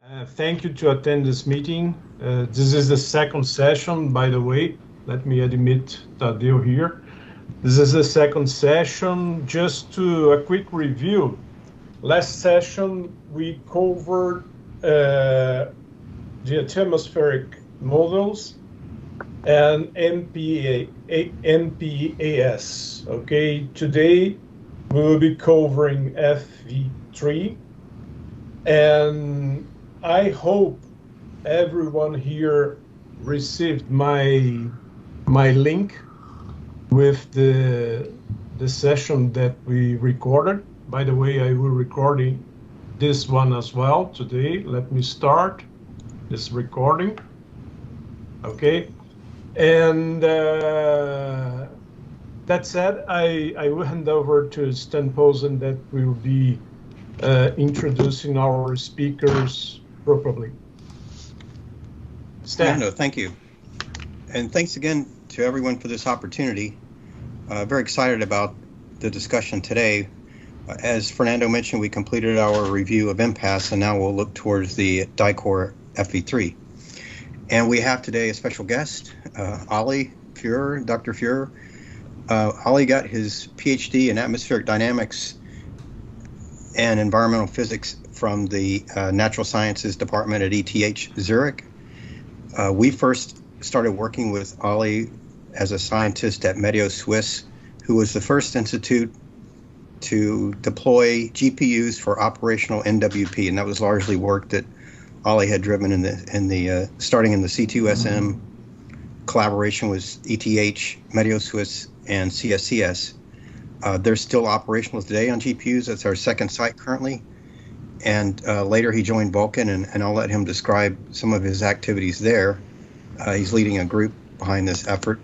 Thank you to attend this meeting. This is the second session, by the way. Let me admit Tadeu here. This is the second session. Just to a quick review. Last session, we covered the atmospheric models and MPAS. Okay, today we will be covering FV3, and I hope everyone here received my link with the session that we recorded. By the way, I will recording this one as well today. Let me start this recording. Okay, and that said, I will hand over to Stan Posen that will be introducing our speakers properly. Stan. Fernando, thank you. And thanks again to everyone for this opportunity. Very excited about the discussion today. As Fernando mentioned, we completed our review of MPAS, and now we'll look towards the DICOR FV3. And we have today a special guest, Ali Fuhrer, Dr. Fuhrer. Ali got his PhD in atmospheric dynamics and environmental physics from the Natural Sciences Department at ETH Zurich. We first started working with Ali as a scientist at Meteos Swiss, who was the first institute to deploy GPUs for operational NWP, and that was largely work that Ali had driven starting in the C2SM collaboration with ETH, Meteos Swiss, and CSCS. They're still operational today on GPUs. That's our second site currently. And later he joined Vulkan, and I'll let him describe some of his activities there. He's leading a group behind this effort.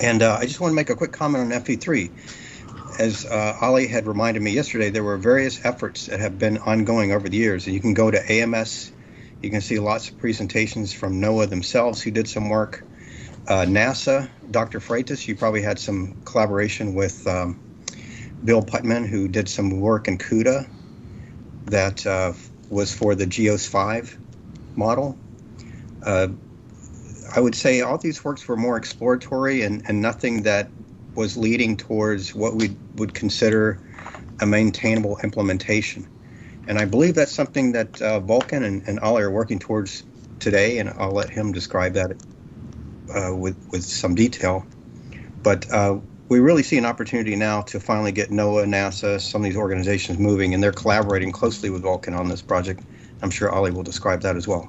And I just want to make a quick comment on FV3. As Ali had reminded me yesterday, there were various efforts that have been ongoing over the years. And you can go to AMS. You can see lots of presentations from NOAA themselves who did some work. NASA, Dr. Freitas, you probably had some collaboration with Bill Putman, who did some work in CUDA that was for the GEOS 5 model. I would say all these works were more exploratory and nothing that was leading towards what we would consider a maintainable implementation. And I believe that's something that Vulkan and Ali are working towards today, and I'll let him describe that with some detail. But we really see an opportunity now to finally get NOAA, NASA, some of these organizations moving, and they're collaborating closely with Vulkan on this project. I'm sure Ali will describe that as well.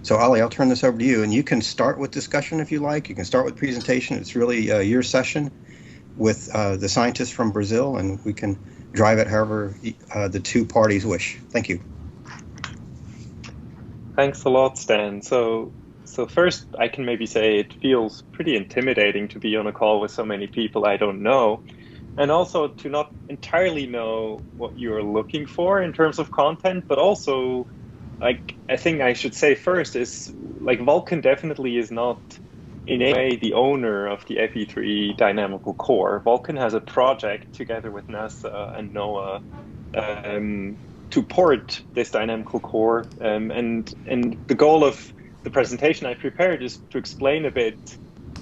So Ali, I'll turn this over to you, and you can start with discussion if you like. You can start with presentation. It's really your session with the scientists from Brazil, and we can drive it however the two parties wish. Thank you. Thanks a lot, Stan. So first, I can maybe say it feels pretty intimidating to be on a call with so many people I don't know, and also to not entirely know what you're looking for in terms of content, but also, like, I think I should say first is, like, Vulkan definitely is not in any way the owner of the FV3 dynamical core. Vulkan has a project together with NASA and NOAA to port this dynamical core, and the goal of the presentation I prepared is to explain a bit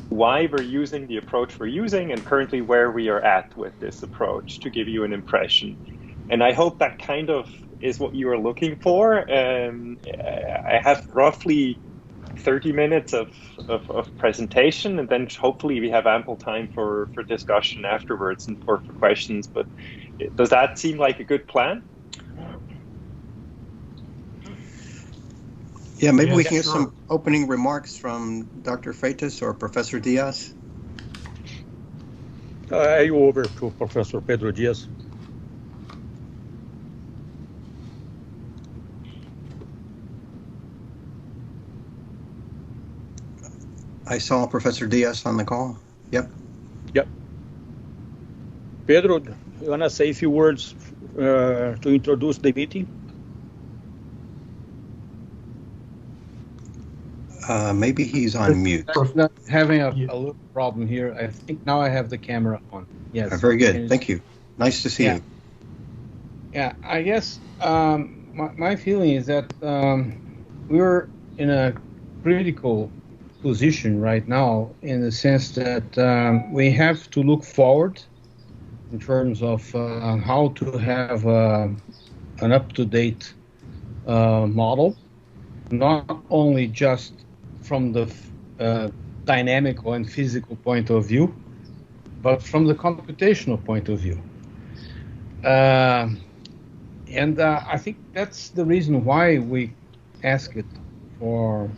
why we're using the approach we're using and currently where we are at with this approach, to give you an impression. And I hope that kind of is what you are looking for. I have roughly 30 minutes of presentation, and then hopefully we have ample time for discussion afterwards and for questions. But does that seem like a good plan? Yeah, maybe we can get some opening remarks from Dr. Freitas or Professor Diaz. I go over to Professor Pedro Diaz. I saw Professor Diaz on the call. Yep. Yep. Pedro, you want to say a few words to introduce the meeting? Maybe he's on mute. I'm having a little problem here. I think now I have the camera on. Yes. Very good. Thank you. Nice to see you. Yeah, I guess my feeling is that we're in a critical position right now in the sense that we have to look forward in terms of how to have an up-to-date model, not only just from the dynamical and physical point of view, but from the computational point of view. And I think that's the reason why we asked it for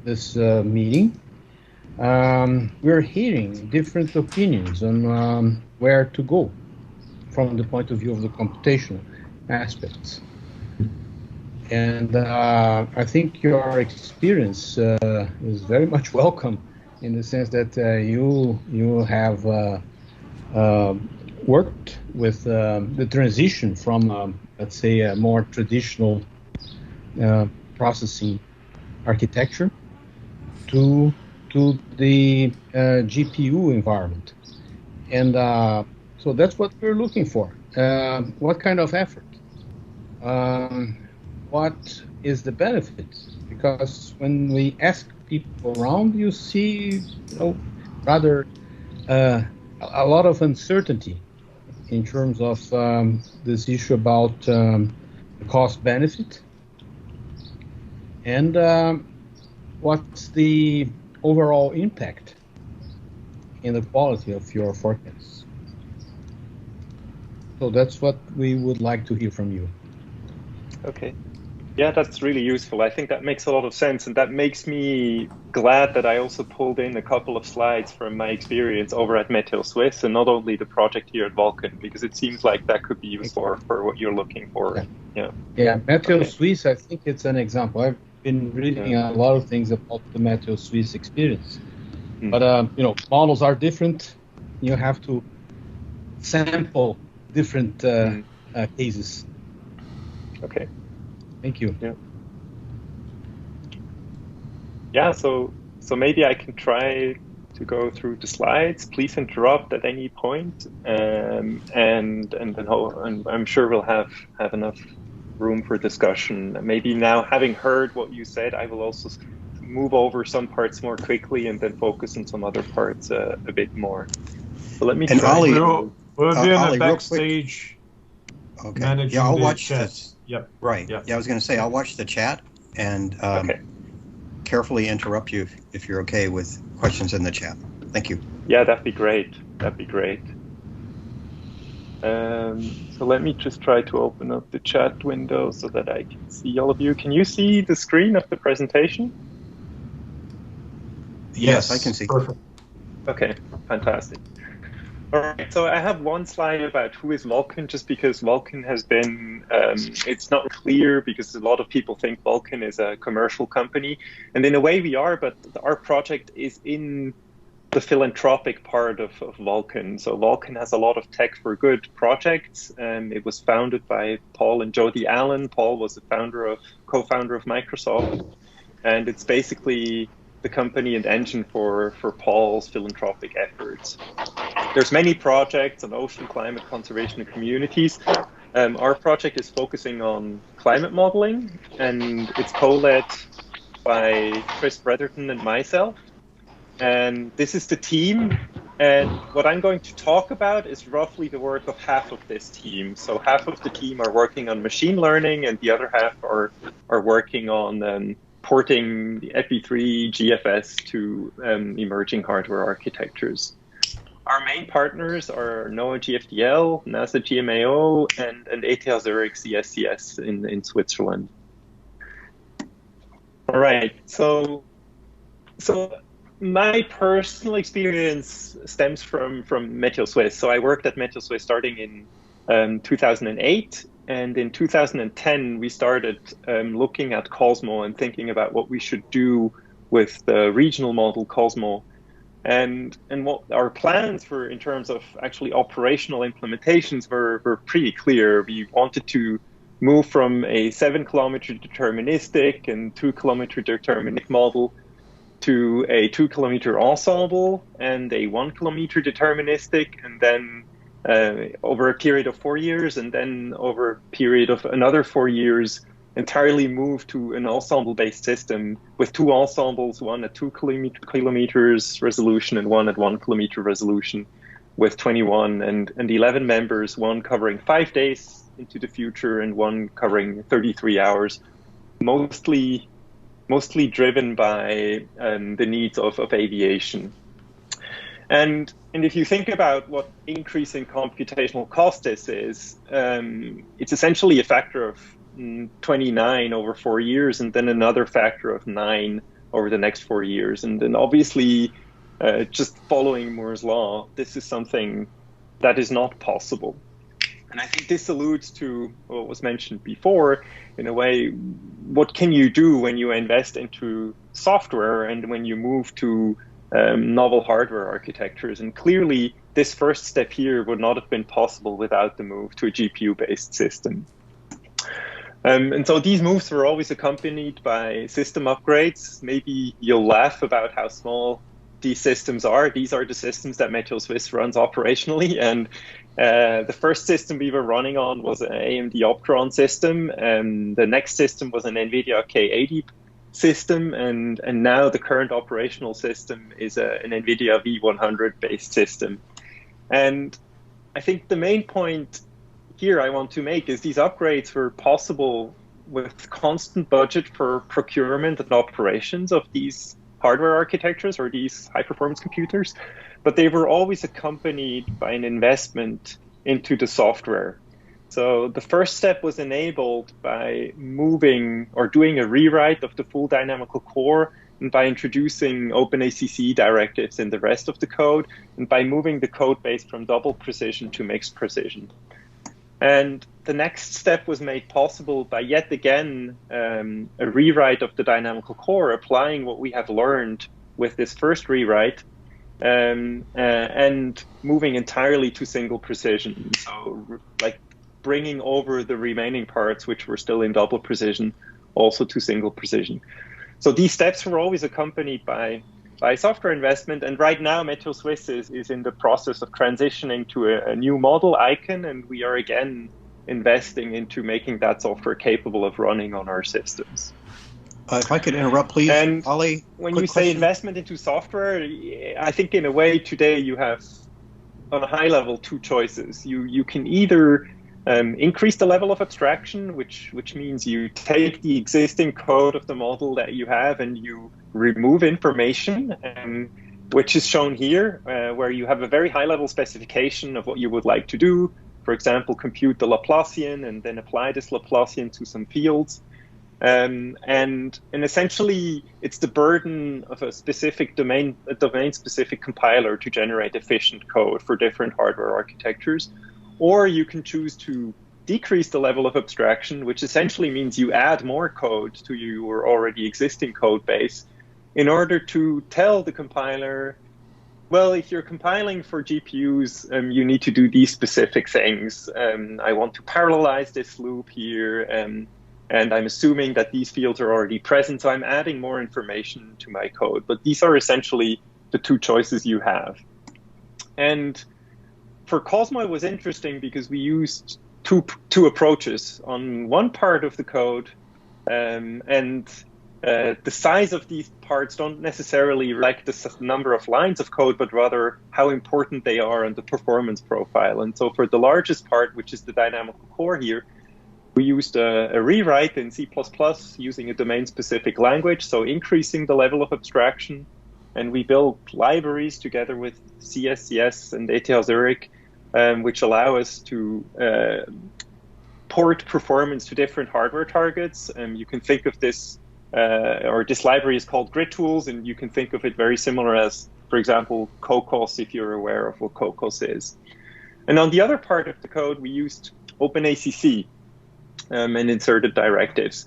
this meeting. We're hearing different opinions on where to go from the point of view of the computational aspects. And I think your experience is very much welcome in the sense that you have worked with the transition from, let's say, a more traditional processing architecture to the GPU environment. And so that's what we're looking for. What kind of effort? What is the benefit? Because when we ask people around, you see, rather a lot of uncertainty in terms of this issue about the cost benefit and what's the overall impact in the quality of your forecasts. So that's what we would like to hear from you. Okay. Yeah, that's really useful. I think that makes a lot of sense, and that makes me glad that I also pulled in a couple of slides from my experience over at Meteo Swiss, and not only the project here at Vulkan, because it seems like that could be useful for what you're looking for. Yeah, Meteo Swiss, I think it's an example. I've been reading a lot of things about the Meteo Swiss experience, but models are different. You have to sample different cases. Okay. Thank you. Yeah. So maybe I can try to go through the slides. Please interrupt at any point, and then I'm sure we'll have enough room for discussion. Maybe now, having heard what you said, I will also move over some parts more quickly and then focus on some other parts a bit more. So let me and try. We'll be in Ollie, the backstage. Okay. Yeah, I'll watch this. Yep. Right. Yeah, I was going to say I'll watch the chat and carefully interrupt you if you're okay with questions in the chat. Thank you. Yeah, that'd be great. That'd be great. So let me just try to open up the chat window so that I can see all of you. Can you see the screen of the presentation? Yes, I can see. Perfect. Okay, fantastic. All right, so I have one slide about who is Vulkan, just because Vulkan has been, it's not clear because a lot of people think Vulkan is a commercial company. And in a way we are, but our project is in the philanthropic part of Vulkan. So Vulkan has a lot of tech for good projects. It was founded by Paul and Jody Allen. Paul was the co-founder of Microsoft. And it's basically the company and engine for Paul's philanthropic efforts. There's many projects on ocean climate conservation and communities. Our project is focusing on climate modeling, and it's co-led by Chris Bretherton and myself. And this is the team. And what I'm going to talk about is roughly the work of half of this team. So half of the team are working on machine learning, and the other half are working on porting the FV3 GFS to emerging hardware architectures. Our main partners are NOAA GFDL, NASA GMAO, and ETH Zurich CSCS in Switzerland. All right, so my personal experience stems from Meteo Swiss. So I worked at Meteo Swiss starting in 2008. And in 2010, we started looking at Cosmo and thinking about what we should do with the regional model Cosmo. And what our plans for in terms of actually operational implementations were pretty clear. We wanted to move from a 7-kilometer deterministic and 2-kilometer deterministic model to a 2-kilometer ensemble and a 1-kilometer deterministic, and then over a period of 4 years, and then over a period of another 4 years, entirely move to an ensemble-based system with 2 ensembles, one at 2 kilometers resolution and one at 1 kilometer resolution, with 21 and 11 members, one covering 5 days into the future and one covering 33 hours, mostly driven by the needs of aviation. And if you think about what increasing computational cost this is, it's essentially a factor of 29 over 4 years, and then another factor of 9 over the next 4 years. And then obviously, just following Moore's law, this is something that is not possible. And I think this alludes to what was mentioned before, in a way, what can you do when you invest into software and when you move to novel hardware architectures? And clearly, this first step here would not have been possible without the move to a GPU-based system. And so these moves were always accompanied by system upgrades. Maybe you'll laugh about how small these systems are. These are the systems that Meteo Swiss runs operationally. And the first system we were running on was an AMD Opteron system. And the next system was an NVIDIA K80 system. And now the current operational system is an NVIDIA V100 based system. And I think the main point here I want to make is these upgrades were possible with constant budget for procurement and operations of these hardware architectures or these high-performance computers, but they were always accompanied by an investment into the software. So the first step was enabled by moving or doing a rewrite of the full dynamical core, and by introducing OpenACC directives in the rest of the code, and by moving the code base from double precision to mixed precision. And the next step was made possible by yet again a rewrite of the dynamical core, applying what we have learned with this first rewrite, and moving entirely to single precision. So like bringing over the remaining parts, which were still in double precision, also to single precision. So these steps were always accompanied by software investment, and right now Meteo Swiss is in the process of transitioning to a new model, Icon, and we are again investing into making that software capable of running on our systems. If I could interrupt, please, and Ali. When you say investment into software, I think in a way today you have, on a high level, 2 choices. You can either increase the level of abstraction, which means you take the existing code of the model that you have and you remove information, which is shown here, where you have a very high-level specification of what you would like to do. For example, compute the Laplacian and then apply this Laplacian to some fields. And essentially, it's the burden of a specific domain-specific compiler to generate efficient code for different hardware architectures. Or you can choose to decrease the level of abstraction, which essentially means you add more code to your already existing code base in order to tell the compiler, well, if you're compiling for GPUs, you need to do these specific things. I want to parallelize this loop here, and I'm assuming that these fields are already present, so I'm adding more information to my code. But these are essentially the 2 choices you have. And for Cosmo, it was interesting because we used two approaches on one part of the code, and the size of these parts don't necessarily reflect the number of lines of code, but rather how important they are and the performance profile. And so for the largest part, which is the dynamical core here, we used a rewrite in C++ using a domain-specific language, so increasing the level of abstraction. And we built libraries together with CSCS and ETH Zurich, which allow us to port performance to different hardware targets. You can think of this, or this library is called Grid Tools, and you can think of it very similar as, for example, Cocos, if you're aware of what Cocos is. And on the other part of the code, we used OpenACC and inserted directives.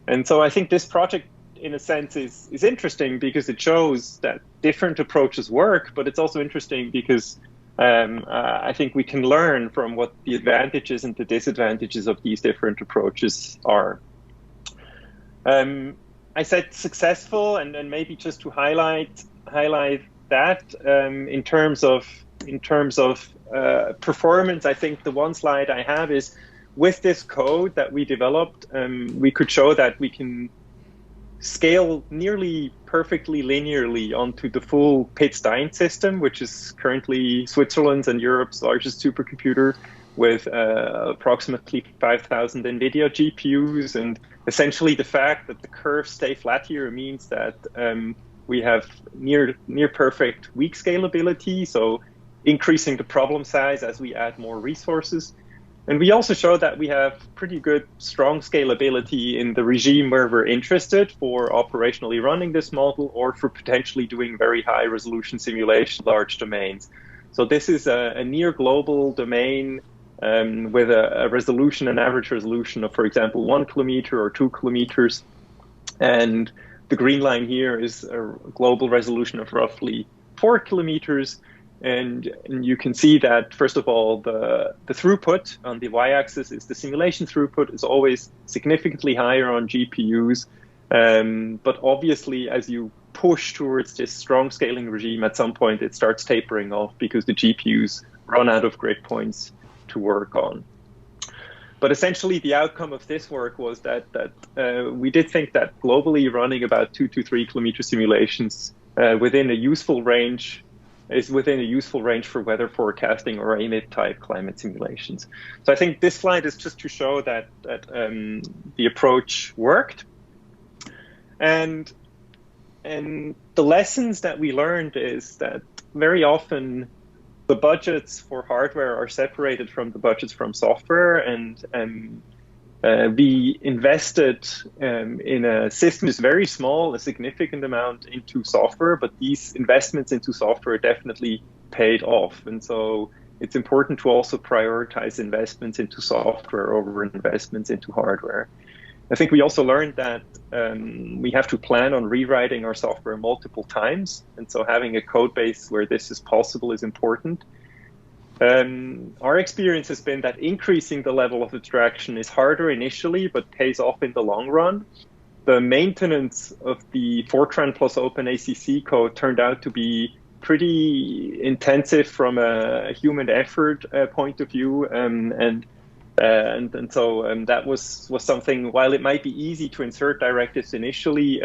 And so I think this project, in a sense, is interesting because it shows that different approaches work, but it's also interesting because I think we can learn from what the advantages and the disadvantages of these different approaches are. I said successful, and maybe just to highlight that in terms of performance, I think the one slide I have is with this code that we developed, we could show that we can scale nearly perfectly linearly onto the full Pitts-Stein system, which is currently Switzerland's and Europe's largest supercomputer, with approximately 5,000 NVIDIA GPUs. And essentially the fact that the curves stay flat here means that we have near perfect weak scalability, so increasing the problem size as we add more resources. And we also show that we have pretty good, strong scalability in the regime where we're interested for operationally running this model or for potentially doing very high resolution simulation, large domains. So this is a near global domain with a resolution, an average resolution of, for example, 1 kilometer or 2 kilometers. And the green line here is a global resolution of roughly 4 kilometers. And you can see that, first of all, the throughput on the y-axis is the simulation throughput is always significantly higher on GPUs. But obviously, as you push towards this strong scaling regime, at some point it starts tapering off because the GPUs run out of grid points to work on. But essentially, the outcome of this work was that we did think that globally running about 2 to 3 kilometer simulations within a useful range for weather forecasting or AMIP type climate simulations. So I think this slide is just to show that the approach worked. And the lessons that we learned is that very often the budgets for hardware are separated from the budgets from software, and we invested in a system is very small, a significant amount into software, but these investments into software definitely paid off. And so it's important to also prioritize investments into software over investments into hardware. I think we also learned that we have to plan on rewriting our software multiple times. And so having a code base where this is possible is important. Our experience has been that increasing the level of abstraction is harder initially, but pays off in the long run. The maintenance of the Fortran plus OpenACC code turned out to be pretty intensive from a human effort point of view. And so that was something, while it might be easy to insert directives initially,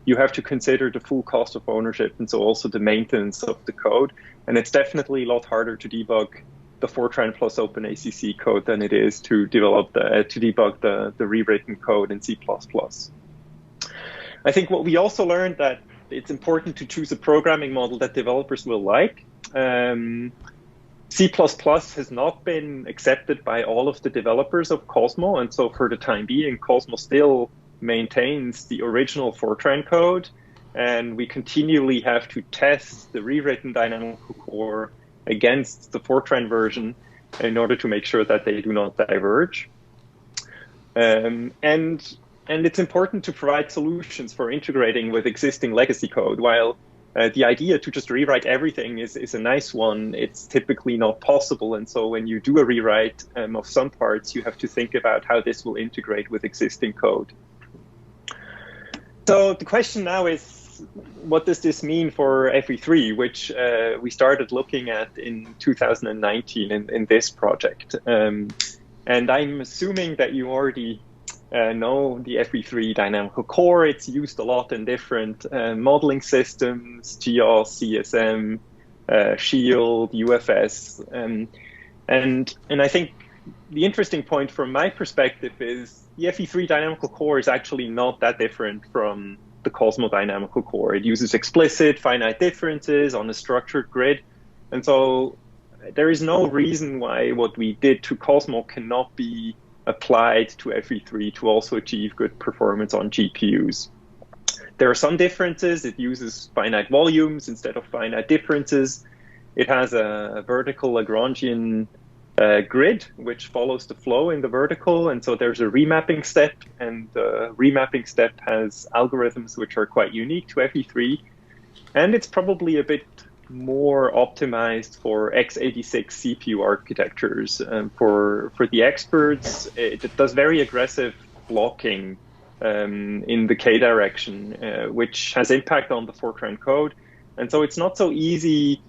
you have to consider the full cost of ownership, and so also the maintenance of the code. And it's definitely a lot harder to debug the Fortran plus OpenACC code than it is to debug the rewritten code in C++. I think what we also learned that it's important to choose a programming model that developers will like. C++ has not been accepted by all of the developers of Cosmo, and so for the time being, Cosmo still maintains the original Fortran code, and we continually have to test the rewritten dynamical core against the Fortran version in order to make sure that they do not diverge. And it's important to provide solutions for integrating with existing legacy code. While the idea to just rewrite everything is a nice one, it's typically not possible. And so when you do a rewrite of some parts, you have to think about how this will integrate with existing code. So the question now is, what does this mean for FV3, which we started looking at in 2019 in this project? And I'm assuming that you already know the FV3 dynamical core. It's used a lot in different modeling systems, GEOS, CSM, SHIELD, UFS. And I think the interesting point from my perspective is the FV3 dynamical core is actually not that different from the Cosmo dynamical core. It uses explicit finite differences on a structured grid. And so there is no reason why what we did to Cosmo cannot be applied to FV3 to also achieve good performance on GPUs. There are some differences. It uses finite volumes instead of finite differences. It has a vertical Lagrangian grid, which follows the flow in the vertical. And so there's a remapping step, and the remapping step has algorithms which are quite unique to FV3. And it's probably a bit more optimized for x86 CPU architectures. For the experts, it does very aggressive blocking in the K direction, which has impact on the Fortran code. And so it's not so easy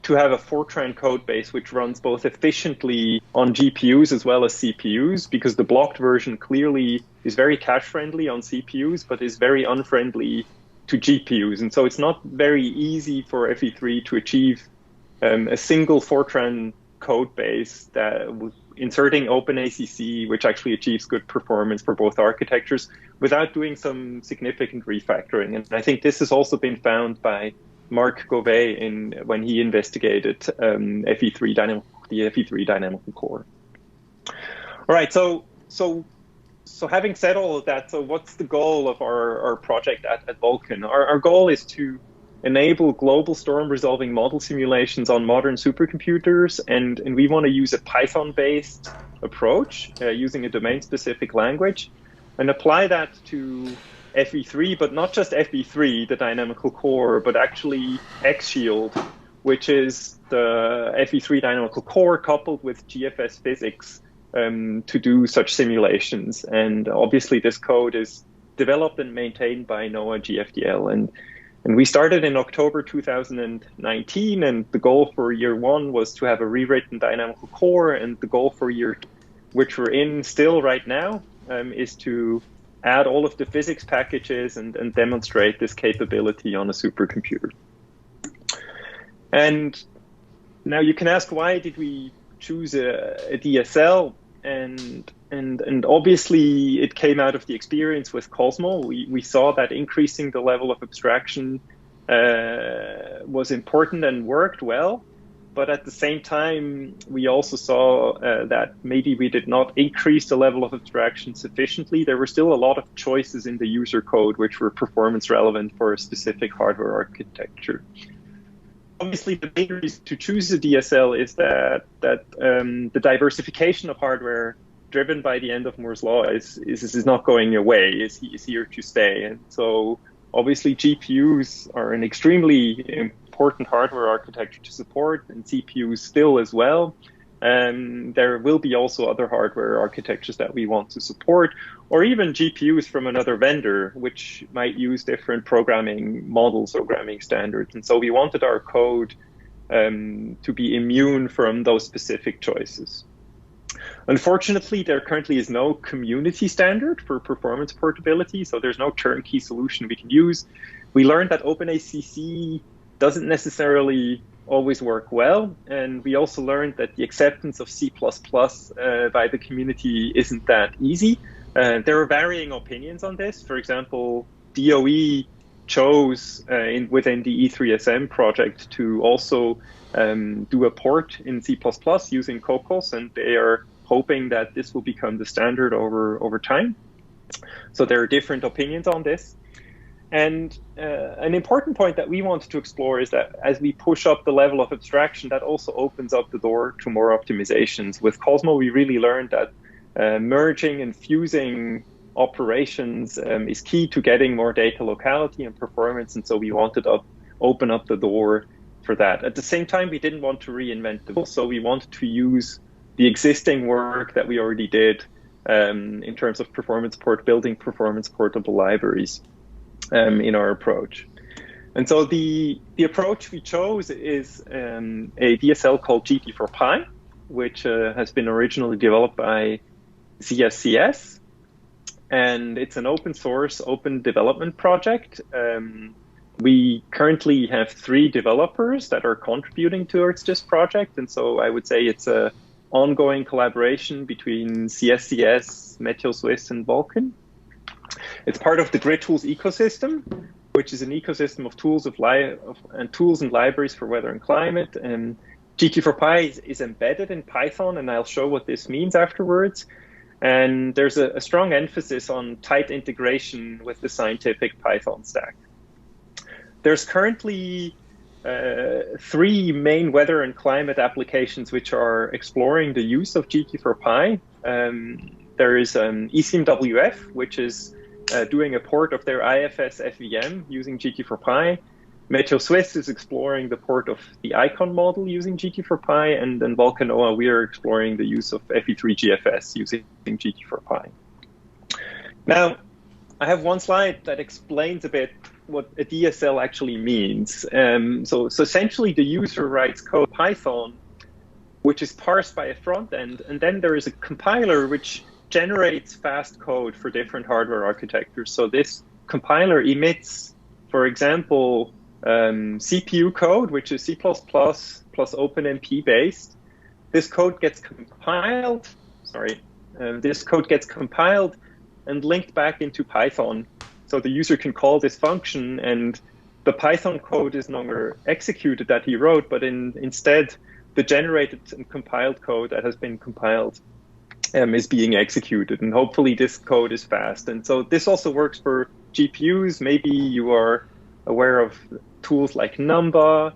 to have a Fortran code base which runs both efficiently on GPUs as well as CPUs, because the blocked version clearly is very cache friendly on CPUs, but is very unfriendly to GPUs. And so it's not very easy for FV3 to achieve a single Fortran code base that inserting OpenACC, which actually achieves good performance for both architectures, without doing some significant refactoring. And I think this has also been found by Marc Gauvet when he investigated the FV3 dynamical core. All right, so having said all of that, so what's the goal of our project at Vulkan? Our goal is to enable global storm resolving model simulations on modern supercomputers, and we want to use a Python-based approach using a domain-specific language, and apply that to FV3, but not just FV3, the dynamical core, but actually X-Shield, which is the FV3 dynamical core coupled with GFS physics to do such simulations. And obviously this code is developed and maintained by NOAA GFDL. And we started in October 2019, and the goal for year one was to have a rewritten dynamical core, and the goal for year, which we're in still right now, is to add all of the physics packages and demonstrate this capability on a supercomputer. And now you can ask, why did we choose a DSL? And obviously it came out of the experience with Cosmo. We saw that increasing the level of abstraction was important and worked well. But at the same time, we also saw that maybe we did not increase the level of abstraction sufficiently. There were still a lot of choices in the user code which were performance relevant for a specific hardware architecture. Obviously, the main reason to choose a DSL is that the diversification of hardware driven by the end of Moore's law is not going away, is here to stay. And so obviously GPUs are an extremely important hardware architecture to support, and CPUs still as well. There will be also other hardware architectures that we want to support, or even GPUs from another vendor, which might use different programming models or programming standards. And so we wanted our code to be immune from those specific choices. Unfortunately, there currently is no community standard for performance portability, so there's no turnkey solution we can use. We learned that OpenACC doesn't necessarily always work well, and we also learned that the acceptance of C++ by the community isn't that easy. There are varying opinions on this. For example, DOE chose within the E3SM project to also do a port in C++ using Cocos, and they are hoping that this will become the standard over time. So there are different opinions on this. And an important point that we wanted to explore is that as we push up the level of abstraction, that also opens up the door to more optimizations. With Cosmo, we really learned that merging and fusing operations is key to getting more data locality and performance, and so we wanted to open up the door for that. At the same time, we didn't want to reinvent the wheel, so we wanted to use the existing work that we already did in terms of building performance portable libraries in our approach. And so the approach we chose is a DSL called GT4Pi, which has been originally developed by ZSCS. And it's an open source, open development project. We currently have 3 developers that are contributing towards this project. And so I would say it's an ongoing collaboration between CSCS, Meteo Swiss, and Vulkan. It's part of the Grid Tools ecosystem, which is an ecosystem of tools tools and libraries for weather and climate. And GT4Pi is embedded in Python, and I'll show what this means afterwards. And there's a strong emphasis on tight integration with the scientific Python stack. There's currently 3 main weather and climate applications which are exploring the use of GT4Pi. There is eSIMWF, which is doing a port of their IFS FVM using GT4Pi. Meteo Swiss is exploring the port of the ICON model using GT4Pi, and then Vulkan, we are exploring the use of FV3 GFS using GT4Pi. Now, I have one slide that explains a bit what a DSL actually means. So essentially the user writes code Python, which is parsed by a front end, and then there is a compiler which generates fast code for different hardware architectures. So this compiler emits, for example, CPU code, which is C++ plus OpenMP based. This code gets compiled, this code gets compiled and linked back into Python. So the user can call this function, and the Python code is no longer executed that he wrote, but instead the generated and compiled code that has been compiled is being executed. And hopefully this code is fast. And so this also works for GPUs. Maybe you are aware of tools like Numba,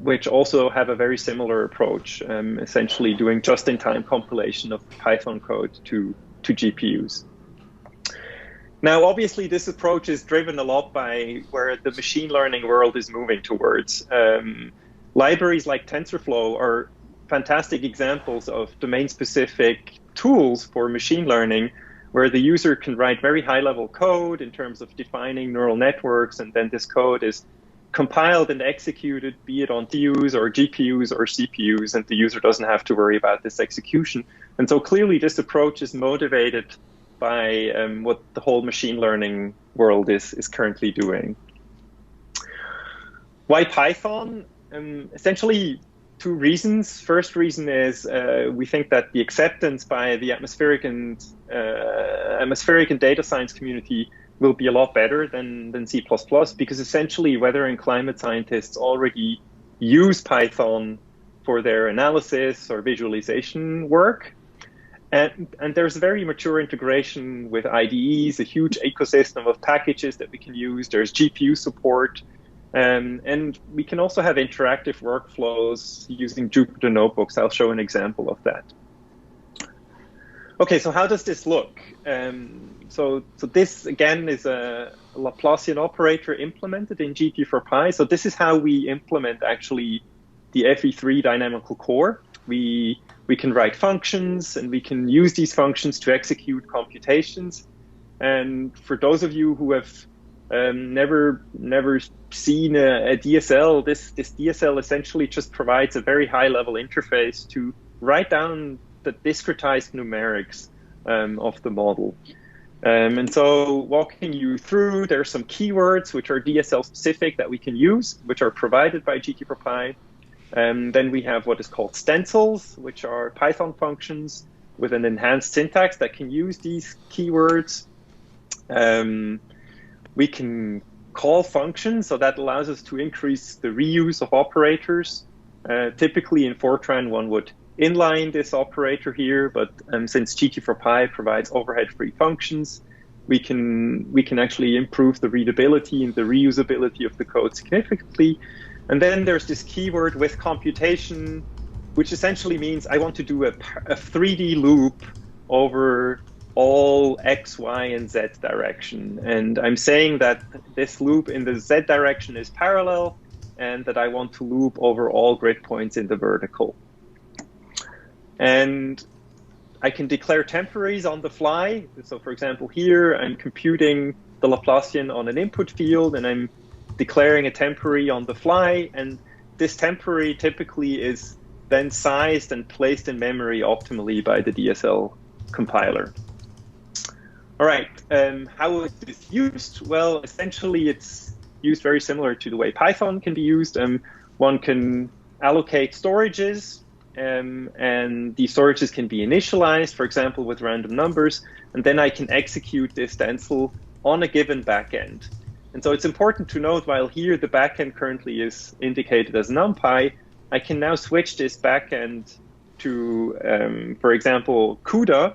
which also have a very similar approach, essentially doing just-in-time compilation of Python code to GPUs. Now, obviously, this approach is driven a lot by where the machine learning world is moving towards. Libraries like TensorFlow are fantastic examples of domain-specific tools for machine learning, where the user can write very high-level code in terms of defining neural networks, and then this code is compiled and executed, be it on CPUs or GPUs or CPUs, and the user doesn't have to worry about this execution. And so clearly this approach is motivated by what the whole machine learning world is currently doing. Why Python? Essentially two reasons. First reason is we think that the acceptance by the atmospheric and data science community will be a lot better than C++, because essentially weather and climate scientists already use Python for their analysis or visualization work. And there's a very mature integration with IDEs, a huge ecosystem of packages that we can use. There's GPU support. And we can also have interactive workflows using Jupyter Notebooks. I'll show an example of that. Okay, so how does this look? So this, again, is a Laplacian operator implemented in GT4Pi. So this is how we implement, actually, the FV3 dynamical core. We can write functions, and we can use these functions to execute computations. And for those of you who have never seen a DSL, this DSL essentially just provides a very high-level interface to write down the discretized numerics of the model. And so walking you through, there are some keywords which are DSL specific that we can use, which are provided by GT4Pi. Then we have what is called stencils, which are Python functions with an enhanced syntax that can use these keywords. We can call functions, so that allows us to increase the reuse of operators. Typically in Fortran, one would inline this operator here, but since GT4Pi provides overhead-free functions, we can actually improve the readability and the reusability of the code significantly. And then there's this keyword with computation, which essentially means I want to do a 3D loop over all X, Y, and Z direction. And I'm saying that this loop in the Z direction is parallel, and that I want to loop over all grid points in the vertical. And I can declare temporaries on the fly. So for example, here I'm computing the Laplacian on an input field, and I'm declaring a temporary on the fly, and this temporary typically is then sized and placed in memory optimally by the DSL compiler. All right, how is this used? Well, essentially it's used very similar to the way Python can be used. One can allocate storages, and these storages can be initialized, for example, with random numbers, and then I can execute this stencil on a given backend. And so it's important to note, while here the backend currently is indicated as NumPy, I can now switch this backend to, for example, CUDA,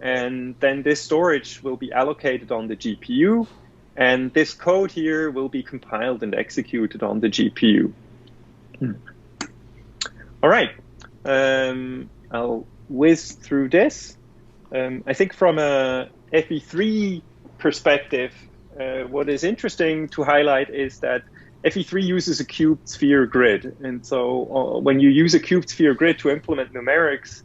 and then this storage will be allocated on the GPU, and this code here will be compiled and executed on the GPU. All right, I'll whiz through this. I think from a FV3 perspective, what is interesting to highlight is that FV3 uses a cubed sphere grid. And so when you use a cubed sphere grid to implement numerics,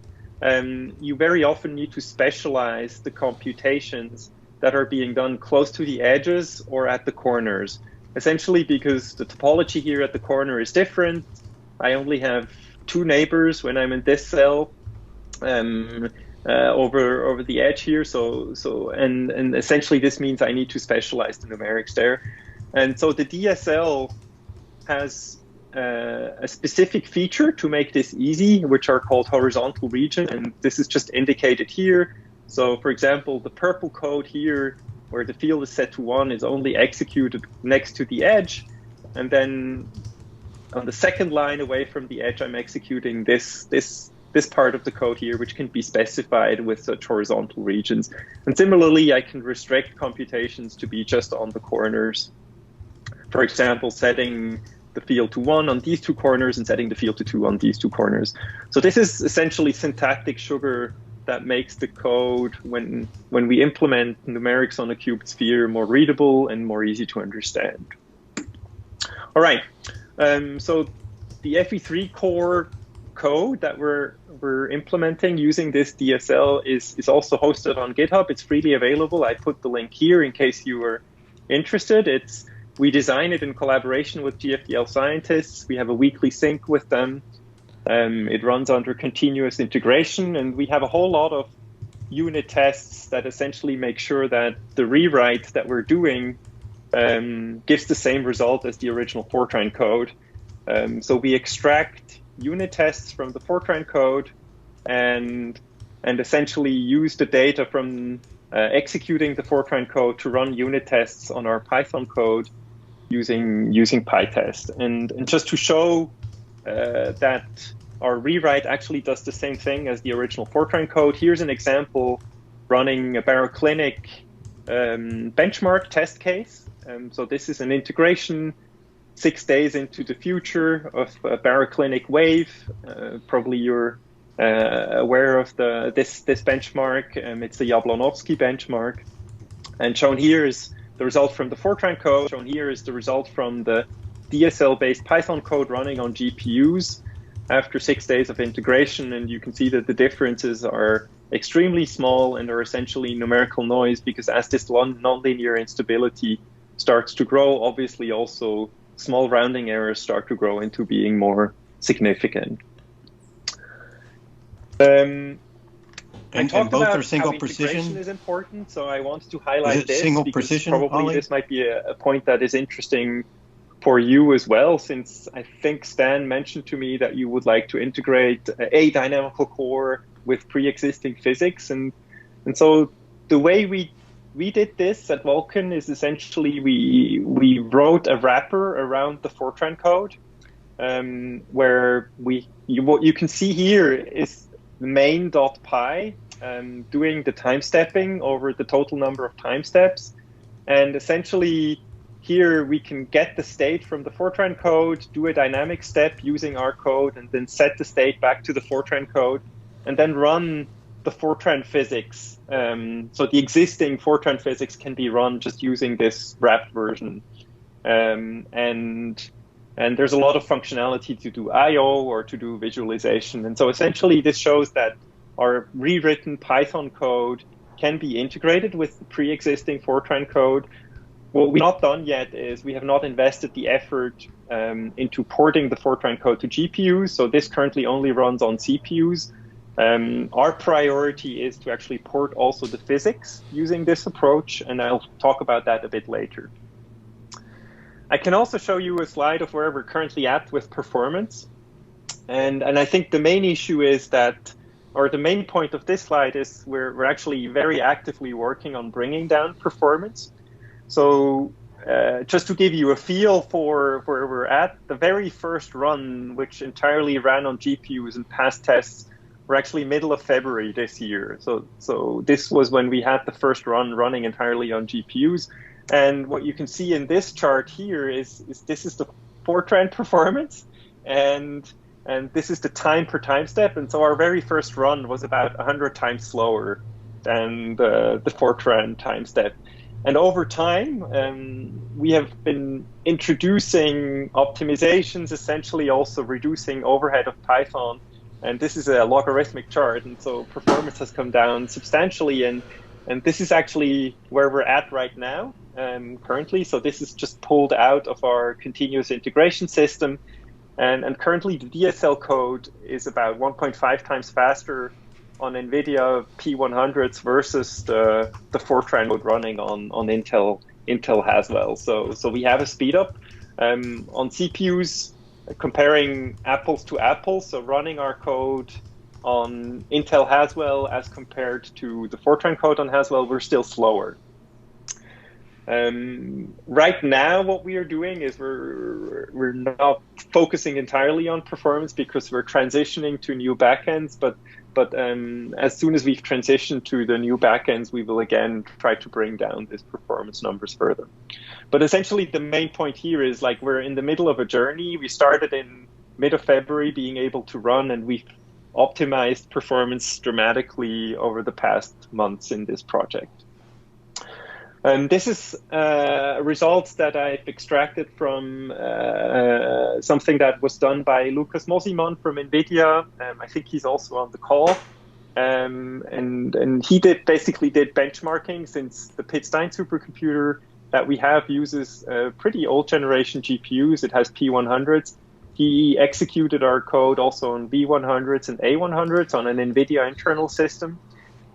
you very often need to specialize the computations that are being done close to the edges or at the corners. Essentially because the topology here at the corner is different. I only have 2 neighbors when I'm in this cell over the edge here. And essentially this means I need to specialize the numerics there. And so the DSL has a specific feature to make this easy, which are called horizontal region, and this is just indicated here. So for example, the purple code here, where the field is set to 1, is only executed next to the edge, and then on the second line away from the edge, I'm executing this part of the code here, which can be specified with such horizontal regions. And similarly, I can restrict computations to be just on the corners. For example, setting the field to 1 on these 2 corners and setting the field to 2 on these 2 corners. So this is essentially syntactic sugar that makes the code, when we implement numerics on a cubed sphere, more readable and more easy to understand. All right, so the FV3 core code that we're implementing using this DSL is also hosted on GitHub. It's freely available. I put the link here in case you were interested. We design it in collaboration with GFDL scientists. We have a weekly sync with them. It runs under continuous integration, and we have a whole lot of unit tests that essentially make sure that the rewrite that we're doing gives the same result as the original Fortran code. So we extract unit tests from the Fortran code and essentially use the data from executing the Fortran code to run unit tests on our Python code using PyTest. And just to show that our rewrite actually does the same thing as the original Fortran code, here's an example running a Baroclinic benchmark test case. So this is an integration 6 days into the future of a Baroclinic wave. Probably you're aware of this benchmark. It's the Jablonowski benchmark. And shown here is the result from the Fortran code. Shown here is the result from the DSL-based Python code running on GPUs after 6 days of integration. And you can see that the differences are extremely small and are essentially numerical noise, because as this nonlinear instability starts to grow, obviously also small rounding errors start to grow into being more significant. And both are single precision is important, so I wanted to highlight this single because precision, probably Ollie? This might be a point that is interesting for you as well, since I think Stan mentioned to me that you would like to integrate a dynamical core with pre-existing physics, and so the way we did this at Vulkan is essentially we wrote a wrapper around the Fortran code, where what you can see here is main.py doing the time stepping over the total number of time steps, and essentially here we can get the state from the Fortran code, do a dynamic step using our code, and then set the state back to the Fortran code, and then run the Fortran physics. So the existing Fortran physics can be run just using this wrapped version. And there's a lot of functionality to do I/O or to do visualization. And so essentially this shows that our rewritten Python code can be integrated with the pre-existing Fortran code. What we've not done yet is we have not invested the effort into porting the Fortran code to GPUs. So this currently only runs on CPUs. Our priority is to actually port also the physics using this approach, and I'll talk about that a bit later. I can also show you a slide of where we're currently at with performance. And I think the main issue is that, or the main point of this slide is we're actually very actively working on bringing down performance. So just to give you a feel for where we're at, the very first run, which entirely ran on GPUs and passed tests, were actually middle of February this year. So this was when we had the first run running entirely on GPUs. And what you can see in this chart here is this is the Fortran performance, and this is the time per time step. And so our very first run was about 100 times slower than the Fortran time step. And over time, we have been introducing optimizations, essentially also reducing overhead of Python. And this is a logarithmic chart, and so performance has come down substantially. And And this is actually where we're at right now, currently. So this is just pulled out of our continuous integration system. And currently the DSL code is about 1.5 times faster on NVIDIA P100s versus the Fortran code running on Intel Haswell. So we have a speed up on CPUs, comparing apples to apples. So running our code on Intel Haswell as compared to the Fortran code on Haswell, we're still slower. Right now, what we are doing is we're not focusing entirely on performance because we're transitioning to new backends. But as soon as we've transitioned to the new backends, we will again try to bring down these performance numbers further. But essentially, the main point here is like we're in the middle of a journey. We started in mid of February being able to run, and we've optimized performance dramatically over the past months in this project. This is results that I've extracted from something that was done by Lukas Mosimon from NVIDIA. I think he's also on the call. And he basically did benchmarking, since the Pitt-Stein supercomputer that we have uses pretty old generation GPUs. It has P100s. He executed our code also on B100s and A100s on an NVIDIA internal system.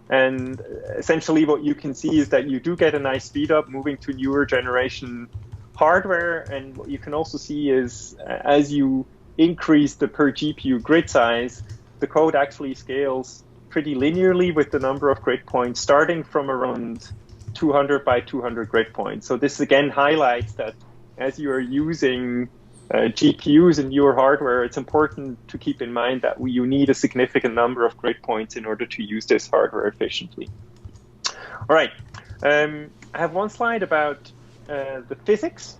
And essentially what you can see is that you do get a nice speed up moving to newer generation hardware. And what you can also see is as you increase the per GPU grid size, the code actually scales pretty linearly with the number of grid points, starting from around 200 by 200 grid points. So this again highlights that as you are using GPUs and newer hardware, it's important to keep in mind that you need a significant number of grid points in order to use this hardware efficiently. All right, I have one slide about the physics.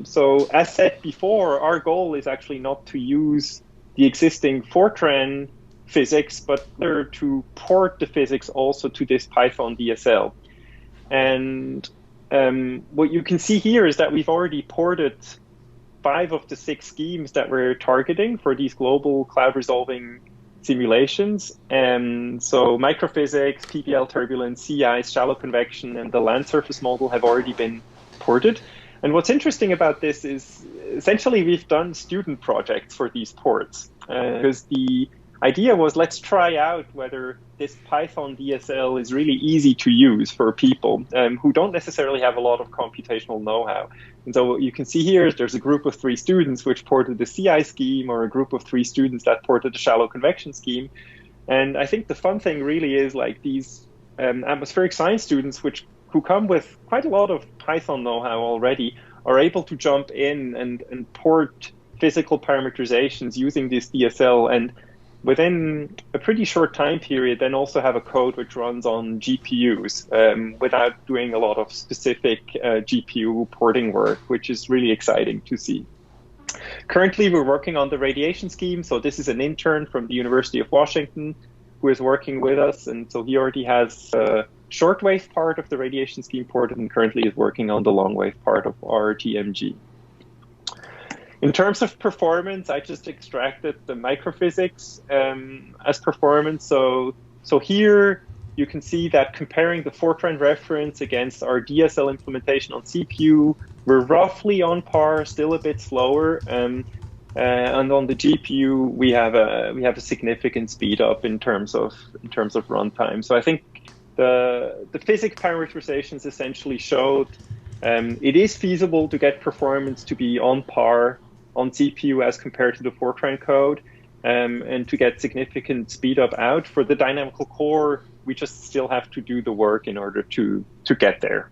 So as said before, our goal is actually not to use the existing Fortran physics, but to port the physics also to this Python DSL. And what you can see here is that we've already ported 5 of the 6 schemes that we're targeting for these global cloud resolving simulations. So microphysics, PBL turbulence, sea ice, shallow convection, and the land surface model have already been ported. And what's interesting about this is essentially we've done student projects for these ports, because the idea was, let's try out whether this Python DSL is really easy to use for people who don't necessarily have a lot of computational know-how. And so what you can see here is there's a group of 3 students which ported the CI scheme, or a group of 3 students that ported the shallow convection scheme. And I think the fun thing really is like these atmospheric science students who come with quite a lot of Python know-how already are able to jump in and port physical parameterizations using this DSL, and within a pretty short time period, then also have a code which runs on GPUs without doing a lot of specific GPU porting work, which is really exciting to see. Currently, we're working on the radiation scheme. So this is an intern from the University of Washington who is working with us. And so he already has a shortwave part of the radiation scheme ported, and currently is working on the longwave part of our GMG. In terms of performance, I just extracted the microphysics as performance. So here you can see that comparing the Fortran reference against our DSL implementation on CPU, we're roughly on par, still a bit slower. And on the GPU, we have a significant speed up in terms of runtime. So I think the physics parameterizations essentially showed it is feasible to get performance to be on par on CPU as compared to the Fortran code, and to get significant speed up out. For the dynamical core, we just still have to do the work in order to get there.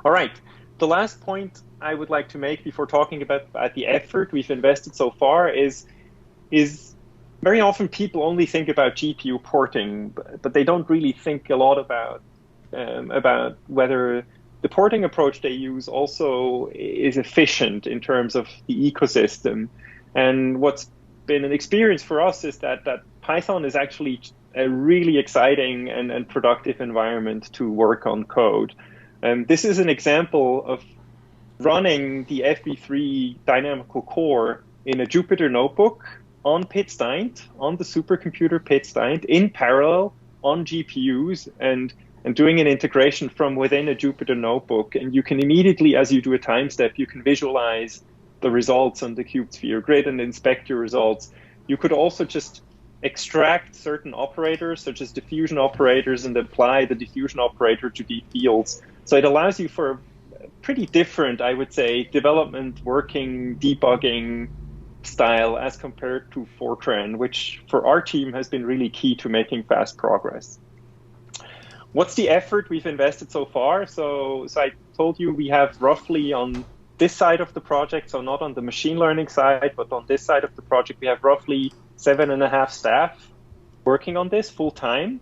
All right, the last point I would like to make before talking about the effort we've invested so far is very often people only think about GPU porting, but they don't really think a lot about whether the porting approach they use also is efficient in terms of the ecosystem. And what's been an experience for us is that Python is actually a really exciting and productive environment to work on code. This is an example of running the FV3 dynamical core in a Jupyter notebook on Pitt-Stein, on the supercomputer Pitt-Stein, in parallel on GPUs. And and doing an integration from within a Jupyter notebook. And you can immediately, as you do a time step, you can visualize the results on the cubed sphere grid and inspect your results. You could also just extract certain operators, such as diffusion operators, and apply the diffusion operator to deep fields. So it allows you for a pretty different, I would say, development, working, debugging style as compared to Fortran, which for our team has been really key to making fast progress. What's the effort we've invested so far? So I told you we have roughly on this side of the project, so not on the machine learning side, but on this side of the project, we have roughly 7.5 staff working on this full time.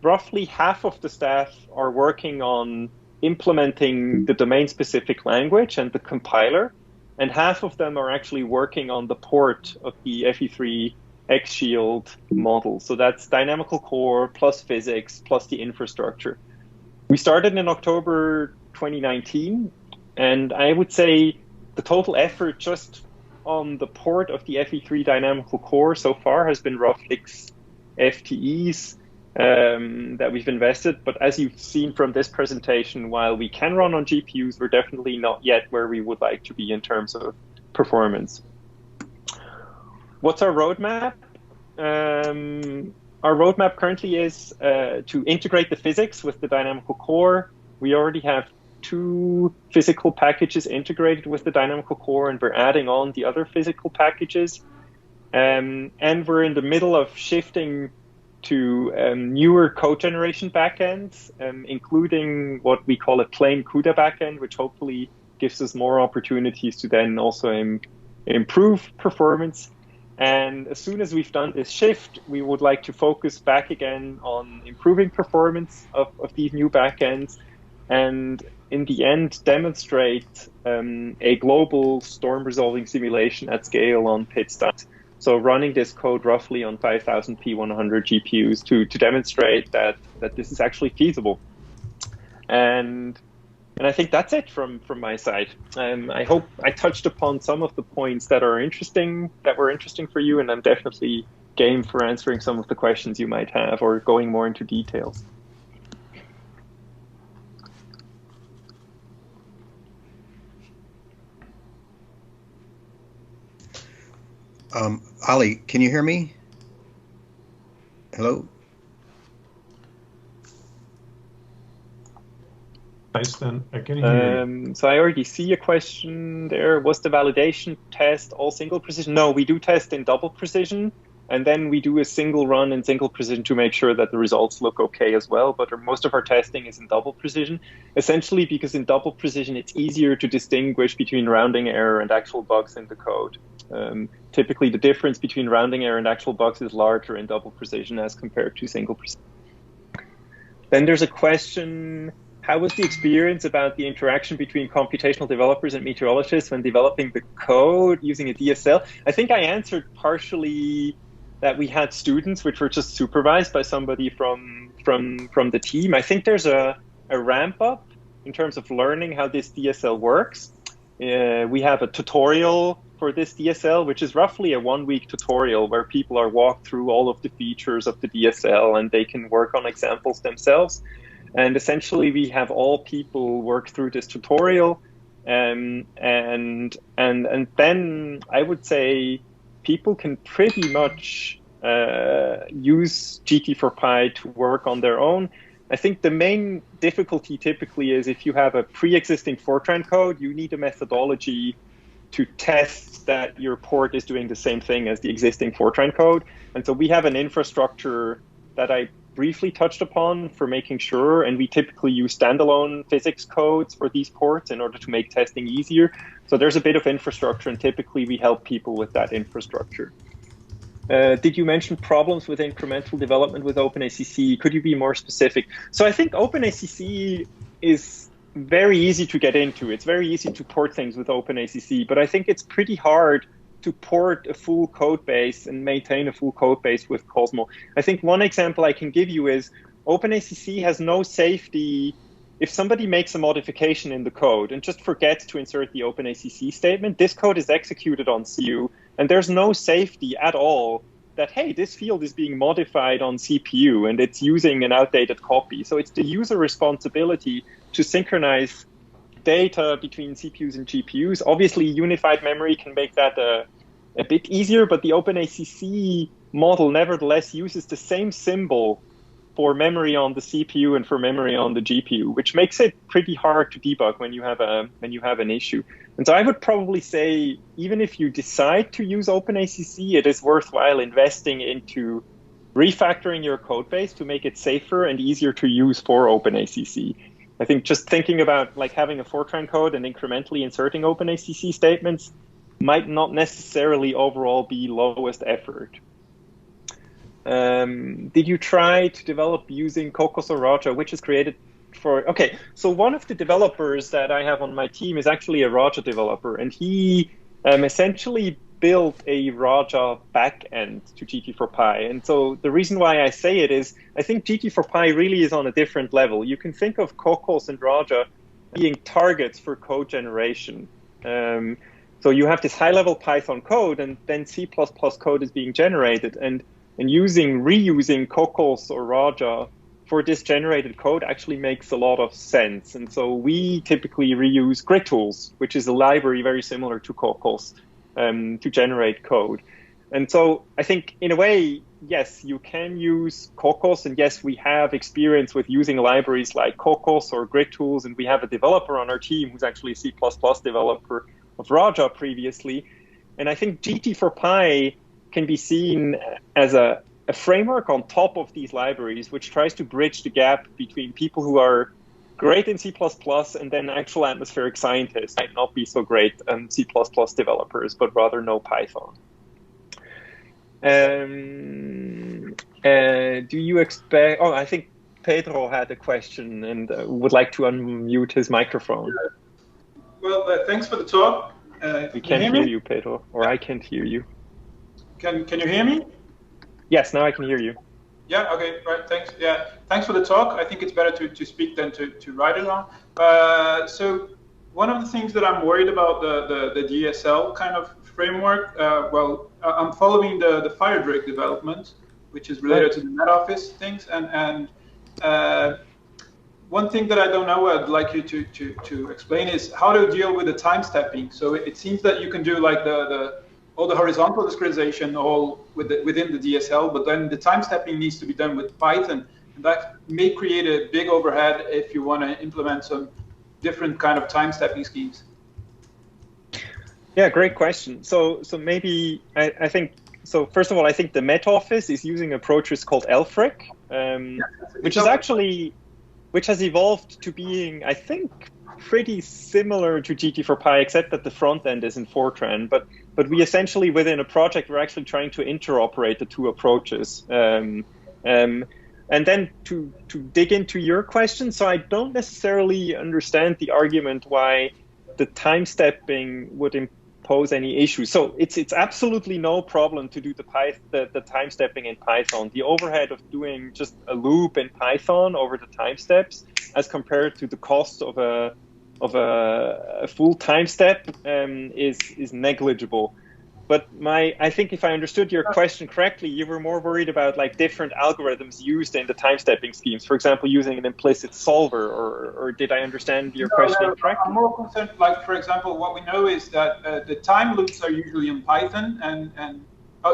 Roughly half of the staff are working on implementing the domain-specific language and the compiler, and half of them are actually working on the port of the FV3 X-Shield model. So that's dynamical core plus physics plus the infrastructure. We started in October 2019, and I would say the total effort just on the port of the FV3 dynamical core so far has been roughly 6 FTEs that we've invested. But as you've seen from this presentation, while we can run on GPUs, we're definitely not yet where we would like to be in terms of performance. What's our roadmap? Our roadmap currently is to integrate the physics with the dynamical core. We already have 2 physical packages integrated with the dynamical core, and we're adding on the other physical packages. And we're in the middle of shifting to newer code generation backends, including what we call a plain CUDA backend, which hopefully gives us more opportunities to then also improve performance. And as soon as we've done this shift, we would like to focus back again on improving performance of these new backends, and in the end demonstrate a global storm resolving simulation at scale on PIT-Stat. So running this code roughly on 5000 P100 GPUs to demonstrate that this is actually feasible. And I think that's it from my side. I hope I touched upon some of the points that were interesting for you, and I'm definitely game for answering some of the questions you might have or going more into details. Ali, can you hear me? Hello? Nice, then I can hear you. So I already see a question there. Was the validation test all single precision? No, we do test in double precision, and then we do a single run in single precision to make sure that the results look okay as well. But most of our testing is in double precision, essentially because in double precision, it's easier to distinguish between rounding error and actual bugs in the code. Typically, the difference between rounding error and actual bugs is larger in double precision as compared to single precision. Then there's a question, how was the experience about the interaction between computational developers and meteorologists when developing the code using a DSL? I think I answered partially that we had students which were just supervised by somebody from the team. I think there's a ramp up in terms of learning how this DSL works. We have a tutorial for this DSL, which is roughly a 1-week tutorial where people are walked through all of the features of the DSL and they can work on examples themselves. And essentially, we have all people work through this tutorial, and then I would say people can pretty much use GT4Pi to work on their own. I think the main difficulty typically is if you have a pre-existing Fortran code, you need a methodology to test that your port is doing the same thing as the existing Fortran code. And so we have an infrastructure that I briefly touched upon for making sure, and we typically use standalone physics codes for these ports in order to make testing easier. So there's a bit of infrastructure, and typically we help people with that infrastructure. Did you mention problems with incremental development with OpenACC? Could you be more specific? So I think OpenACC is very easy to get into. It's very easy to port things with OpenACC, but I think it's pretty hard to port a full code base and maintain a full code base with Cosmo. I think one example I can give you is OpenACC has no safety. If somebody makes a modification in the code and just forgets to insert the OpenACC statement, this code is executed on CU, and there's no safety at all that, hey, this field is being modified on CPU and it's using an outdated copy. So it's the user responsibility to synchronize data between CPUs and GPUs. Obviously, unified memory can make that a bit easier, but the OpenACC model nevertheless uses the same symbol for memory on the CPU and for memory on the GPU, which makes it pretty hard to debug when you have an issue. And so I would probably say, even if you decide to use OpenACC, it is worthwhile investing into refactoring your code base to make it safer and easier to use for OpenACC. I think just thinking about like having a Fortran code and incrementally inserting OpenACC statements might not necessarily overall be lowest effort. Did you try to develop using Cocos or Raja, which is created for... Okay, so one of the developers that I have on my team is actually a Raja developer, and he essentially built a Raja backend to GT4Pi. And so the reason why I say it is, I think GT4Pi really is on a different level. You can think of Cocos and Raja being targets for code generation. So you have this high-level Python code, and then C++ code is being generated. And reusing Cocos or Raja for this generated code actually makes a lot of sense. And so we typically reuse Grid Tools, which is a library very similar to Cocos, to generate code. And so I think in a way, yes, you can use Cocos, and yes, we have experience with using libraries like Cocos or Grid Tools, and we have a developer on our team who's actually a C++ developer of Raja previously. And I think GT4Pi can be seen as a framework on top of these libraries, which tries to bridge the gap between people who are great in C++ and then actual atmospheric scientists might not be so great C++ developers, but rather know Python. Do you expect... Oh, I think Pedro had a question and would like to unmute his microphone. Well, thanks for the talk. We can't hear you, Pedro, or I can't hear you. Can you hear me? Yes, now I can hear you. Yeah, okay, right, thanks. Yeah, thanks for the talk. I think it's better to speak than to write it on. So one of the things that I'm worried about the DSL kind of framework, well, I'm following the FireDrake development, which is related to the NetOffice things. And one thing that I don't know, I'd like you to explain is how to deal with the time stepping. So it seems that you can do like all the horizontal discretization all within the DSL, but then the time stepping needs to be done with Python. And that may create a big overhead if you want to implement some different kind of time stepping schemes. Yeah, great question. So maybe I think, so first of all, I think the Met Office is using approaches called LFRIC, which has evolved to being, I think, pretty similar to GT4Pi, except that the front end is in Fortran. But we essentially, within a project, we're actually trying to interoperate the two approaches. And then to dig into your question, so I don't necessarily understand the argument why the time stepping would impose any issues. So it's absolutely no problem to do the time stepping in Python. The overhead of doing just a loop in Python over the time steps, as compared to the cost of a full time step, is negligible. But I think if I understood your question correctly, you were more worried about like different algorithms used in the time stepping schemes. For example, using an implicit solver, or did I understand your question correctly? I'm more concerned, like for example, what we know is that the time loops are usually in Python,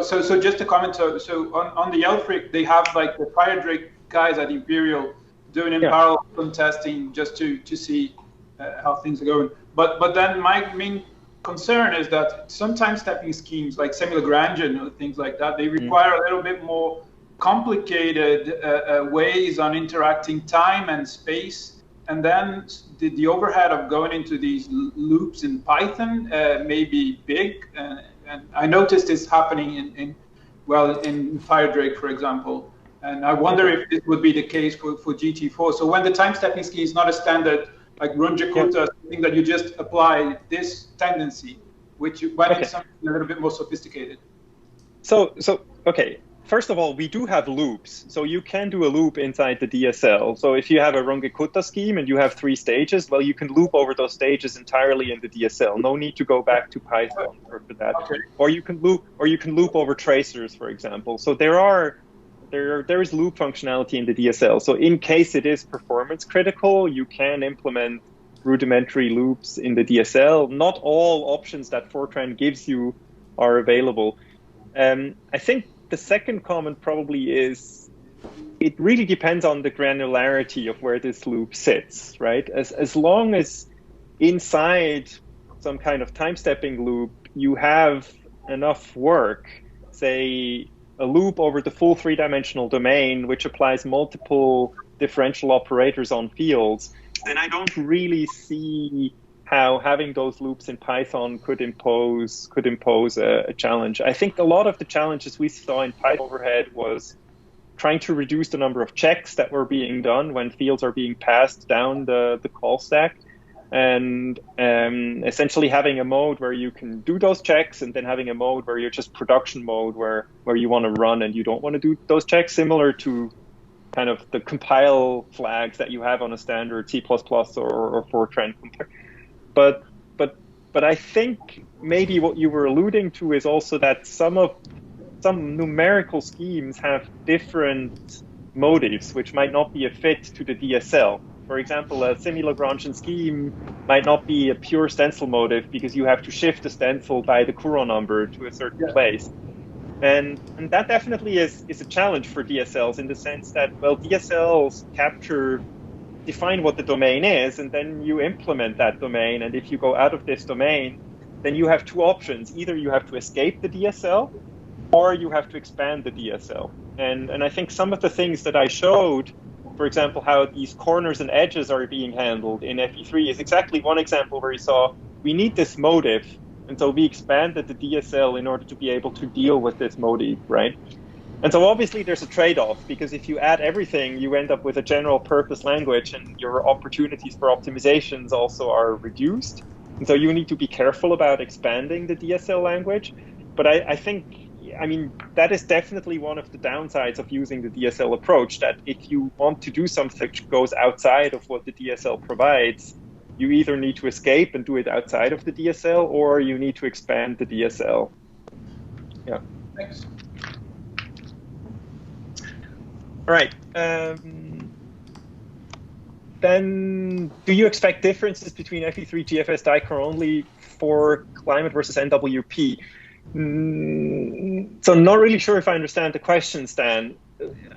so just to comment, so on the LFRIC, they have like the FireDrake guys at Imperial doing in parallel some testing just to see how things are going. But then my main concern is that sometimes stepping schemes like semi-Lagrangian or things like that, they require a little bit more complicated ways on interacting time and space, and then the overhead of going into these loops in Python may be big, and I noticed this happening in FireDrake, for example, and I wonder if this would be the case for GT4. So when the time stepping scheme is not a standard like Runge-Kutta, something that you just apply this tendency, which when it's something a little bit more sophisticated. So okay, first of all, we do have loops. So you can do a loop inside the DSL. So if you have a Runge-Kutta scheme and you have 3 stages, well, you can loop over those stages entirely in the DSL. No need to go back to Python for that. Okay. Or you can loop over tracers, for example. So there is loop functionality in the DSL. So in case it is performance critical, you can implement rudimentary loops in the DSL. Not all options that Fortran gives you are available. I think the second comment probably is it really depends on the granularity of where this loop sits, right? As long as inside some kind of time stepping loop, you have enough work, say a loop over the full 3-dimensional domain, which applies multiple differential operators on fields, then I don't really see how having those loops in Python could impose a challenge. I think a lot of the challenges we saw in Python overhead was trying to reduce the number of checks that were being done when fields are being passed down the call stack, and essentially having a mode where you can do those checks, and then having a mode where you're just production mode where you want to run and you don't want to do those checks, similar to kind of the compile flags that you have on a standard C++ or Fortran compiler. But I think maybe what you were alluding to is also that some numerical schemes have different motives, which might not be a fit to the DSL. For example, a semi-Lagrangian scheme might not be a pure stencil motive because you have to shift the stencil by the Courant number to a certain place. And that definitely is a challenge for DSLs in the sense that, well, DSLs define what the domain is, and then you implement that domain. And if you go out of this domain, then you have 2 options. Either you have to escape the DSL, or you have to expand the DSL. And I think some of the things that I showed, for example, how these corners and edges are being handled in FV3 is exactly one example where you saw we need this motive, and so we expanded the DSL in order to be able to deal with this motive, right? And so obviously there's a trade-off, because if you add everything, you end up with a general purpose language, and your opportunities for optimizations also are reduced. And so you need to be careful about expanding the DSL language. But I think, I mean, that is definitely one of the downsides of using the DSL approach, that if you want to do something that goes outside of what the DSL provides, you either need to escape and do it outside of the DSL, or you need to expand the DSL. Yeah. Thanks. All right. Then, do you expect differences between FV3 GFS Diker only for climate versus NWP? So I'm not really sure if I understand the question, Stan.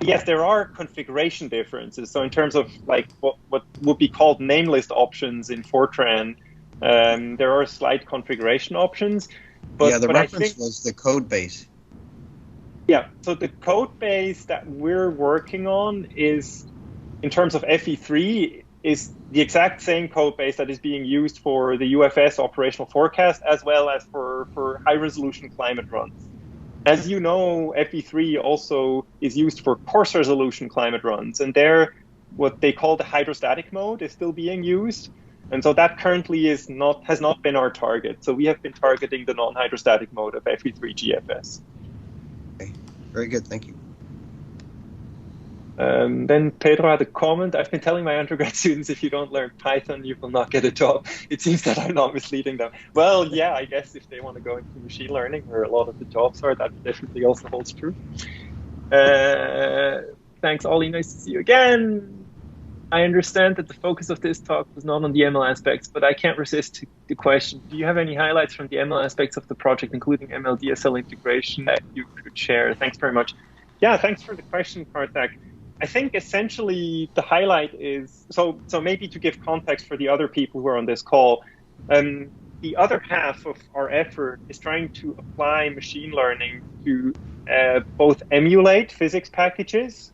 Yes, there are configuration differences. So in terms of like what would be called name list options in Fortran, there are slight configuration options. But, yeah, the reference was the code base. Yeah, so the code base that we're working on is, in terms of FV3, is the exact same code base that is being used for the UFS operational forecast, as well as for high-resolution climate runs. As you know, FV3 also is used for coarse resolution climate runs, and there, what they call the hydrostatic mode is still being used. And so that currently has not been our target. So we have been targeting the non-hydrostatic mode of FV3 GFS. Okay, very good, thank you. Then Pedro had a comment. I've been telling my undergrad students, if you don't learn Python, you will not get a job. It seems that I'm not misleading them. Well, yeah, I guess if they want to go into machine learning, where a lot of the jobs are, that definitely also holds true. Thanks, Ollie. Nice to see you again. I understand that the focus of this talk was not on the ML aspects, but I can't resist the question. Do you have any highlights from the ML aspects of the project, including ML DSL integration, that you could share? Thanks very much. Yeah, thanks for the question, Karthak. I think essentially the highlight is, so maybe to give context for the other people who are on this call, the other half of our effort is trying to apply machine learning to both emulate physics packages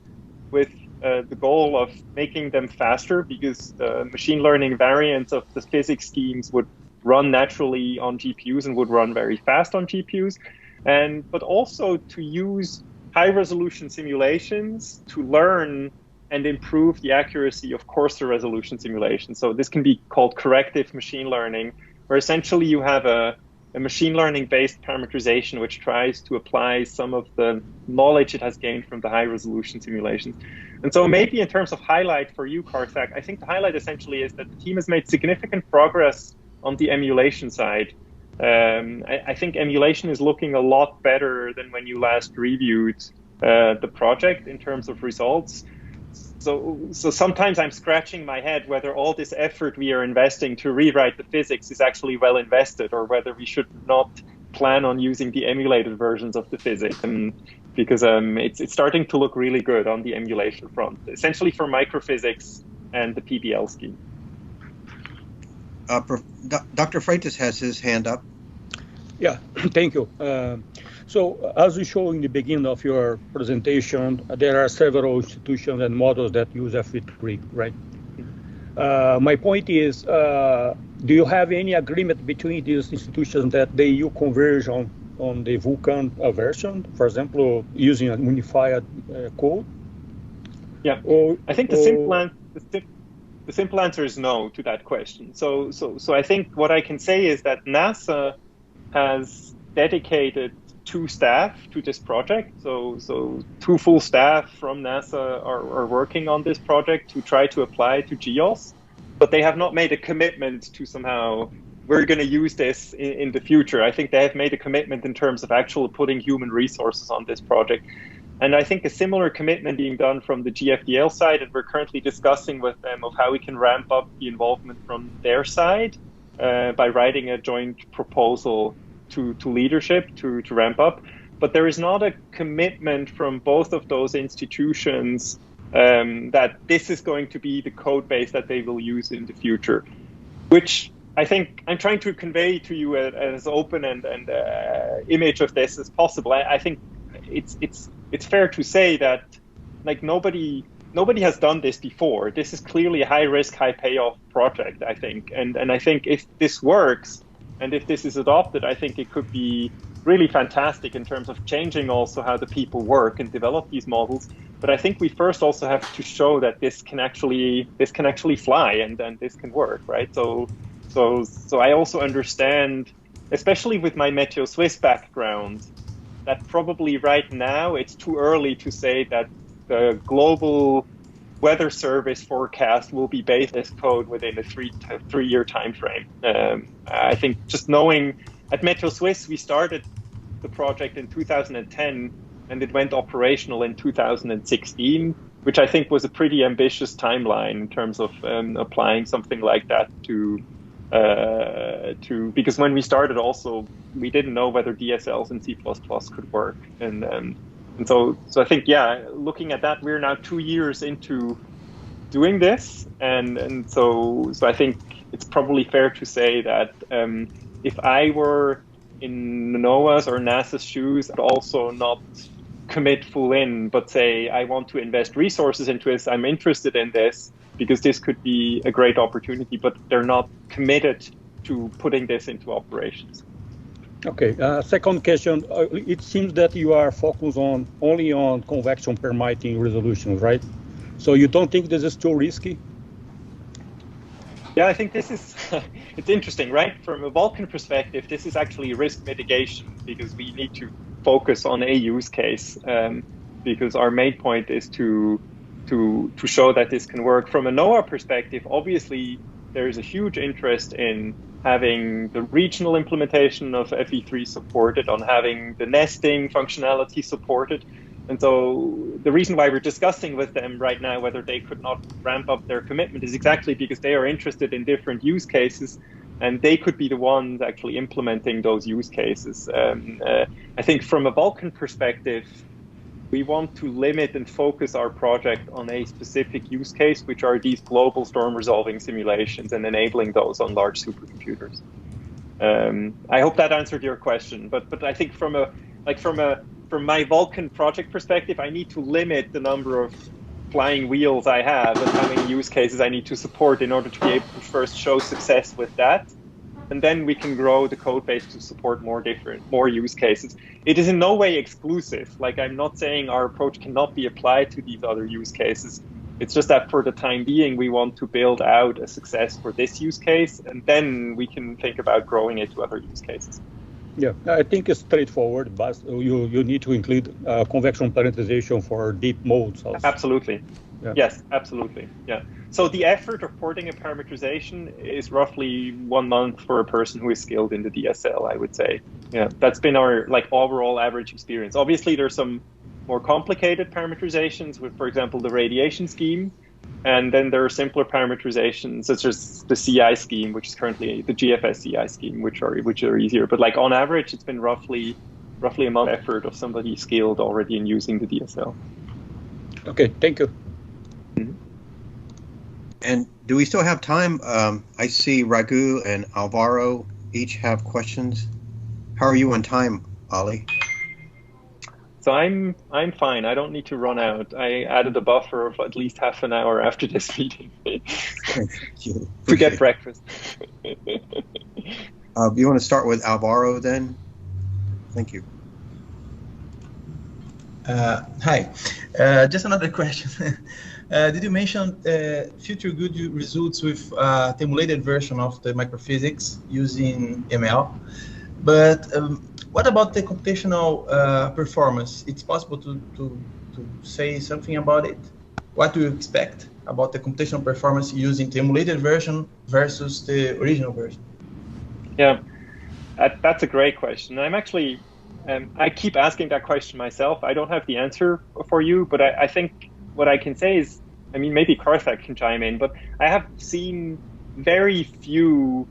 with the goal of making them faster, because the machine learning variants of the physics schemes would run naturally on GPUs and would run very fast on GPUs, but also to use high-resolution simulations to learn and improve the accuracy of coarser resolution simulations. So this can be called corrective machine learning, where essentially you have a a machine learning-based parameterization which tries to apply some of the knowledge it has gained from the high-resolution simulations. And so maybe in terms of highlight for you, Karthak, I think the highlight essentially is that the team has made significant progress on the emulation side. I think emulation is looking a lot better than when you last reviewed the project in terms of results. So sometimes I'm scratching my head whether all this effort we are investing to rewrite the physics is actually well invested, or whether we should not plan on using the emulated versions of the physics. And because it's starting to look really good on the emulation front, essentially for microphysics and the PBL scheme. Dr. Freitas has his hand up. Yeah, thank you. So as we show in the beginning of your presentation, there are several institutions and models that use FV3, right? My point is, do you have any agreement between these institutions that they use conversion on the Vulkan version, for example, using a unified code? Yeah, I think the simple answer is no to that question. So I think what I can say is that NASA has dedicated 2 staff to this project. So 2 full staff from NASA are working on this project to try to apply to GEOS, but they have not made a commitment to somehow, we're going to use this in the future. I think they have made a commitment in terms of actually putting human resources on this project. And I think a similar commitment being done from the GFDL side, and we're currently discussing with them of how we can ramp up the involvement from their side by writing a joint proposal to leadership to ramp up. But there is not a commitment from both of those institutions that this is going to be the code base that they will use in the future, which I think I'm trying to convey to you as open and image of this as possible. I think it's fair to say that like nobody has done this before. This is clearly a high risk, high payoff project, I think. And I think if this works and if this is adopted, I think it could be really fantastic in terms of changing also how the people work and develop these models. But I think we first also have to show that this can actually fly and this can work, right? So I also understand, especially with my Meteo Swiss background, that probably right now it's too early to say that the global weather service forecast will be based as code within a three-year time frame. I think just knowing at Meteo Swiss, we started the project in 2010 and it went operational in 2016, which I think was a pretty ambitious timeline in terms of applying something like that to because when we started also, we didn't know whether DSLs and C++ could work. And so I think, yeah, looking at that, we're now 2 years into doing this. And so I think it's probably fair to say that if I were in NOAA's or NASA's shoes, I'd also not commit full in, but say, I want to invest resources into this, I'm interested in this, because this could be a great opportunity, but they're not committed to putting this into operations. Okay, second question, it seems that you are focused only on convection permitting resolutions, right? So you don't think this is too risky? Yeah, I think this is, it's interesting, right? From a Vulkan perspective, this is actually risk mitigation because we need to focus on a use case because our main point is to show that this can work. From a NOAA perspective, obviously, there is a huge interest in having the regional implementation of FV3 supported, on having the nesting functionality supported. And so the reason why we're discussing with them right now whether they could not ramp up their commitment is exactly because they are interested in different use cases and they could be the ones actually implementing those use cases. I think from a Vulkan perspective, we want to limit and focus our project on a specific use case, which are these global storm resolving simulations and enabling those on large supercomputers. I hope that answered your question, but I think from my Vulkan project perspective, I need to limit the number of flying wheels I have and how many use cases I need to support in order to be able to first show success with that. And then we can grow the code base to support more use cases. It is in no way exclusive. Like, I'm not saying our approach cannot be applied to these other use cases. It's just that for the time being, we want to build out a success for this use case, and then we can think about growing it to other use cases. Yeah, I think it's straightforward, but you need to include convection parameterization for deep modes also. Absolutely. Yeah. Yes, absolutely. Yeah. So the effort of porting a parameterization is roughly 1 month for a person who is skilled in the DSL, I would say. Yeah, that's been our overall average experience. Obviously, there's some more complicated parameterizations with, for example, the radiation scheme. And then there are simpler parameterizations, such as the CI scheme, which is currently the GFS CI scheme, which are easier. But on average, it's been roughly a month effort of somebody skilled already in using the DSL. Okay, thank you. Mm-hmm. And do we still have time? I see Raghu and Alvaro each have questions. How are you on time, Ali? So I'm fine. I don't need to run out. I added a buffer of at least half an hour after this meeting to get breakfast. You want to start with Alvaro then? Thank you. Hi. Just another question. Did you mention future good results with emulated version of the microphysics using ML? But what about the computational performance? It's possible to say something about it? What do you expect about the computational performance using the emulated version versus the original version? Yeah, that's a great question. I'm actually, I keep asking that question myself. I don't have the answer for you, but I think what I can say is, I mean, maybe Karthik can chime in, but I have seen very few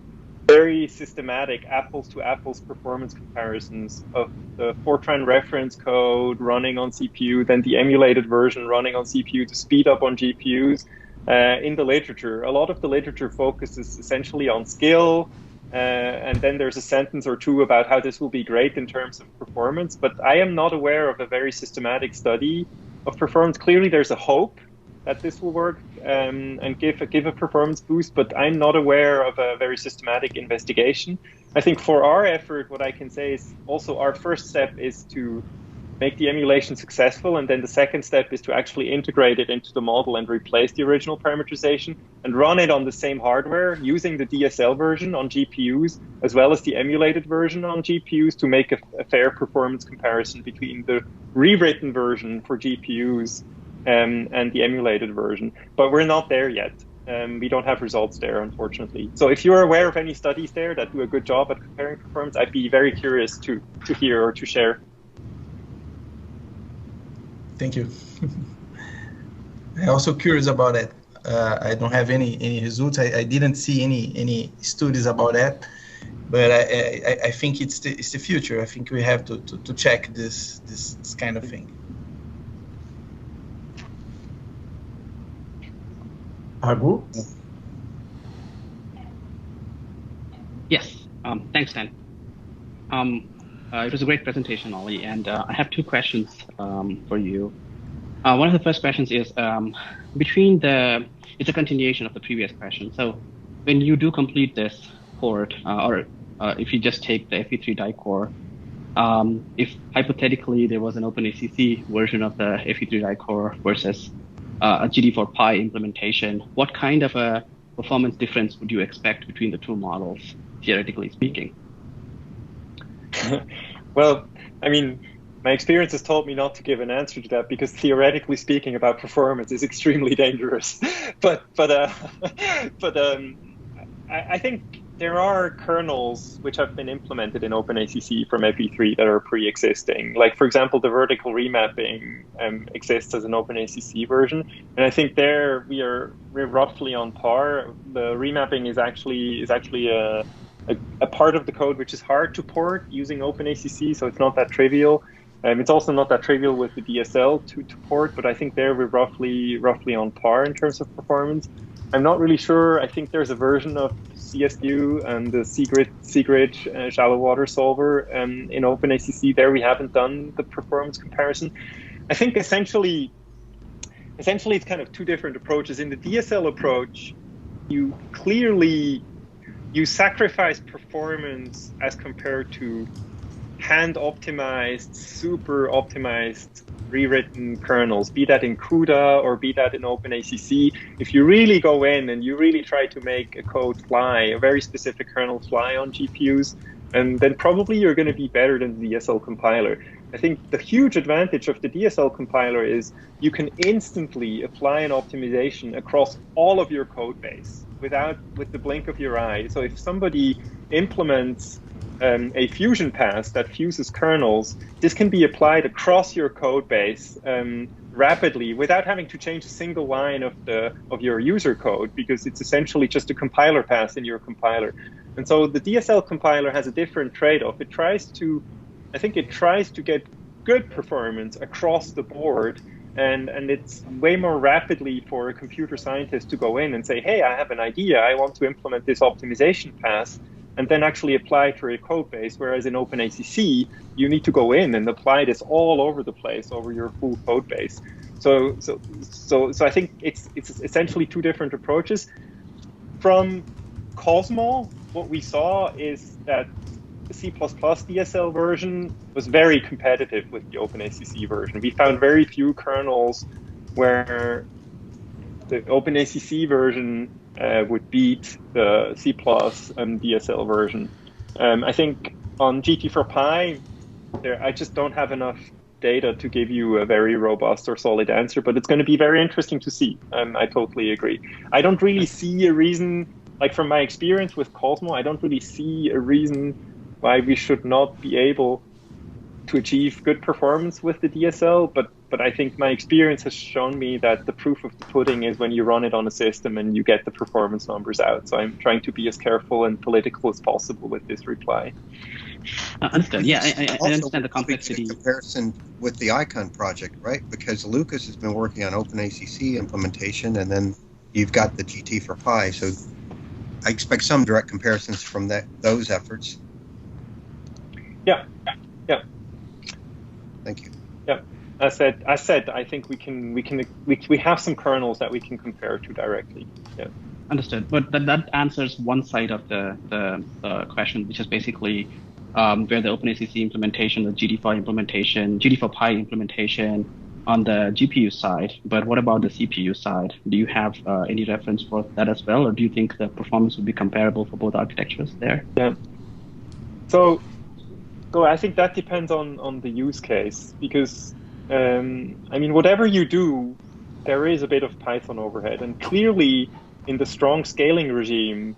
very systematic apples-to-apples performance comparisons of the Fortran reference code running on CPU, then the emulated version running on CPU to speed up on GPUs in the literature. A lot of the literature focuses essentially on skill, and then there's a sentence or two about how this will be great in terms of performance, but I am not aware of a very systematic study of performance. Clearly, there's a hope that this will work and give a performance boost, but I'm not aware of a very systematic investigation. I think for our effort, what I can say is also our first step is to make the emulation successful, and then the second step is to actually integrate it into the model and replace the original parameterization and run it on the same hardware using the DSL version on GPUs as well as the emulated version on GPUs to make a fair performance comparison between the rewritten version for GPUs and the emulated version. But we're not there yet. We don't have results there, unfortunately. So if you're aware of any studies there that do a good job at comparing performance, I'd be very curious to hear or to share. Thank you. I'm also curious about it. I don't have any results. I didn't see any studies about that, but I think it's the future. I think we have to check this kind of thing. Agu? Yes, thanks, Dan. It was a great presentation, Ollie, and I have two questions for you. One of the first questions is it's a continuation of the previous question. So when you do complete this port, or if you just take the FV3 die core, if hypothetically there was an OpenACC version of the FV3 die core versus a GD4Pi implementation, what kind of a performance difference would you expect between the two models, theoretically speaking? Well, I mean, my experience has told me not to give an answer to that because theoretically speaking about performance is extremely dangerous. but I think there are kernels which have been implemented in OpenACC from FV3 that are pre-existing. Like, for example, the vertical remapping exists as an OpenACC version, and I think there we're roughly on par. The remapping is actually a part of the code which is hard to port using OpenACC, so it's not that trivial. It's also not that trivial with the DSL to port, but I think there we're roughly on par in terms of performance. I'm not really sure. I think there's a version of CSU and the Sigrid shallow water solver in OpenACC. There we haven't done the performance comparison. I think essentially it's kind of two different approaches. In the DSL approach, you sacrifice performance as compared to hand-optimized, super optimized rewritten kernels, be that in CUDA or be that in OpenACC. If you really go in and you really try to make a code fly, a very specific kernel fly on GPUs, and then probably you're going to be better than the DSL compiler. I think the huge advantage of the DSL compiler is you can instantly apply an optimization across all of your code base with the blink of your eye. So if somebody implements a fusion pass that fuses kernels, this can be applied across your code base rapidly without having to change a single line of your user code, because it's essentially just a compiler pass in your compiler. And so the DSL compiler has a different trade-off. I think it tries to get good performance across the board, and it's way more rapidly for a computer scientist to go in and say, hey, I have an idea, I want to implement this optimization pass, and then actually apply it to a code base. Whereas in OpenACC, you need to go in and apply this all over the place, over your full code base. So I think it's essentially two different approaches. From Cosmo, what we saw is that the C++ DSL version was very competitive with the OpenACC version. We found very few kernels where the OpenACC version would beat the C+ DSL version. I think on GT4Pi, I just don't have enough data to give you a very robust or solid answer, but it's going to be very interesting to see. I totally agree. I don't really see a reason, like from my experience with Cosmo, I don't really see a reason why we should not be able to achieve good performance with the DSL, but I think my experience has shown me that the proof of the pudding is when you run it on a system and you get the performance numbers out. So I'm trying to be as careful and political as possible with this reply. Understood. Yeah, I understand the complexity. Comparison with the Icon project, right? Because Lucas has been working on OpenACC implementation, and then you've got the GT4Pi. So I expect some direct comparisons from those efforts. Yeah. Thank you. Yeah. I said, I think we have some kernels that we can compare to directly. Yeah. Understood. But that answers one side of the question, which is basically where the OpenACC implementation, the GT4Pi implementation on the GPU side. But what about the CPU side? Do you have any reference for that as well, or do you think the performance would be comparable for both architectures there? Yeah. So I think that depends on the use case, because I mean, whatever you do, there is a bit of Python overhead, and clearly in the strong scaling regime,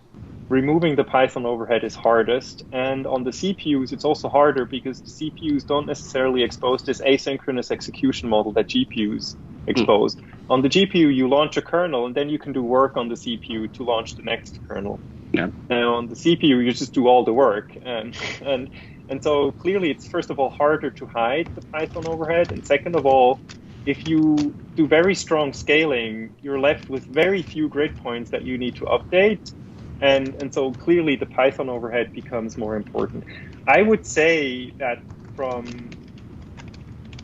removing the Python overhead is hardest. And on the CPUs, it's also harder because the CPUs don't necessarily expose this asynchronous execution model that GPUs expose. On the GPU, you launch a kernel, and then you can do work on the CPU to launch the next kernel. Yeah. Now on the CPU, you just do all the work. And so clearly it's, first of all, harder to hide the Python overhead. And second of all, if you do very strong scaling, you're left with very few grid points that you need to update. And so clearly the Python overhead becomes more important. I would say that from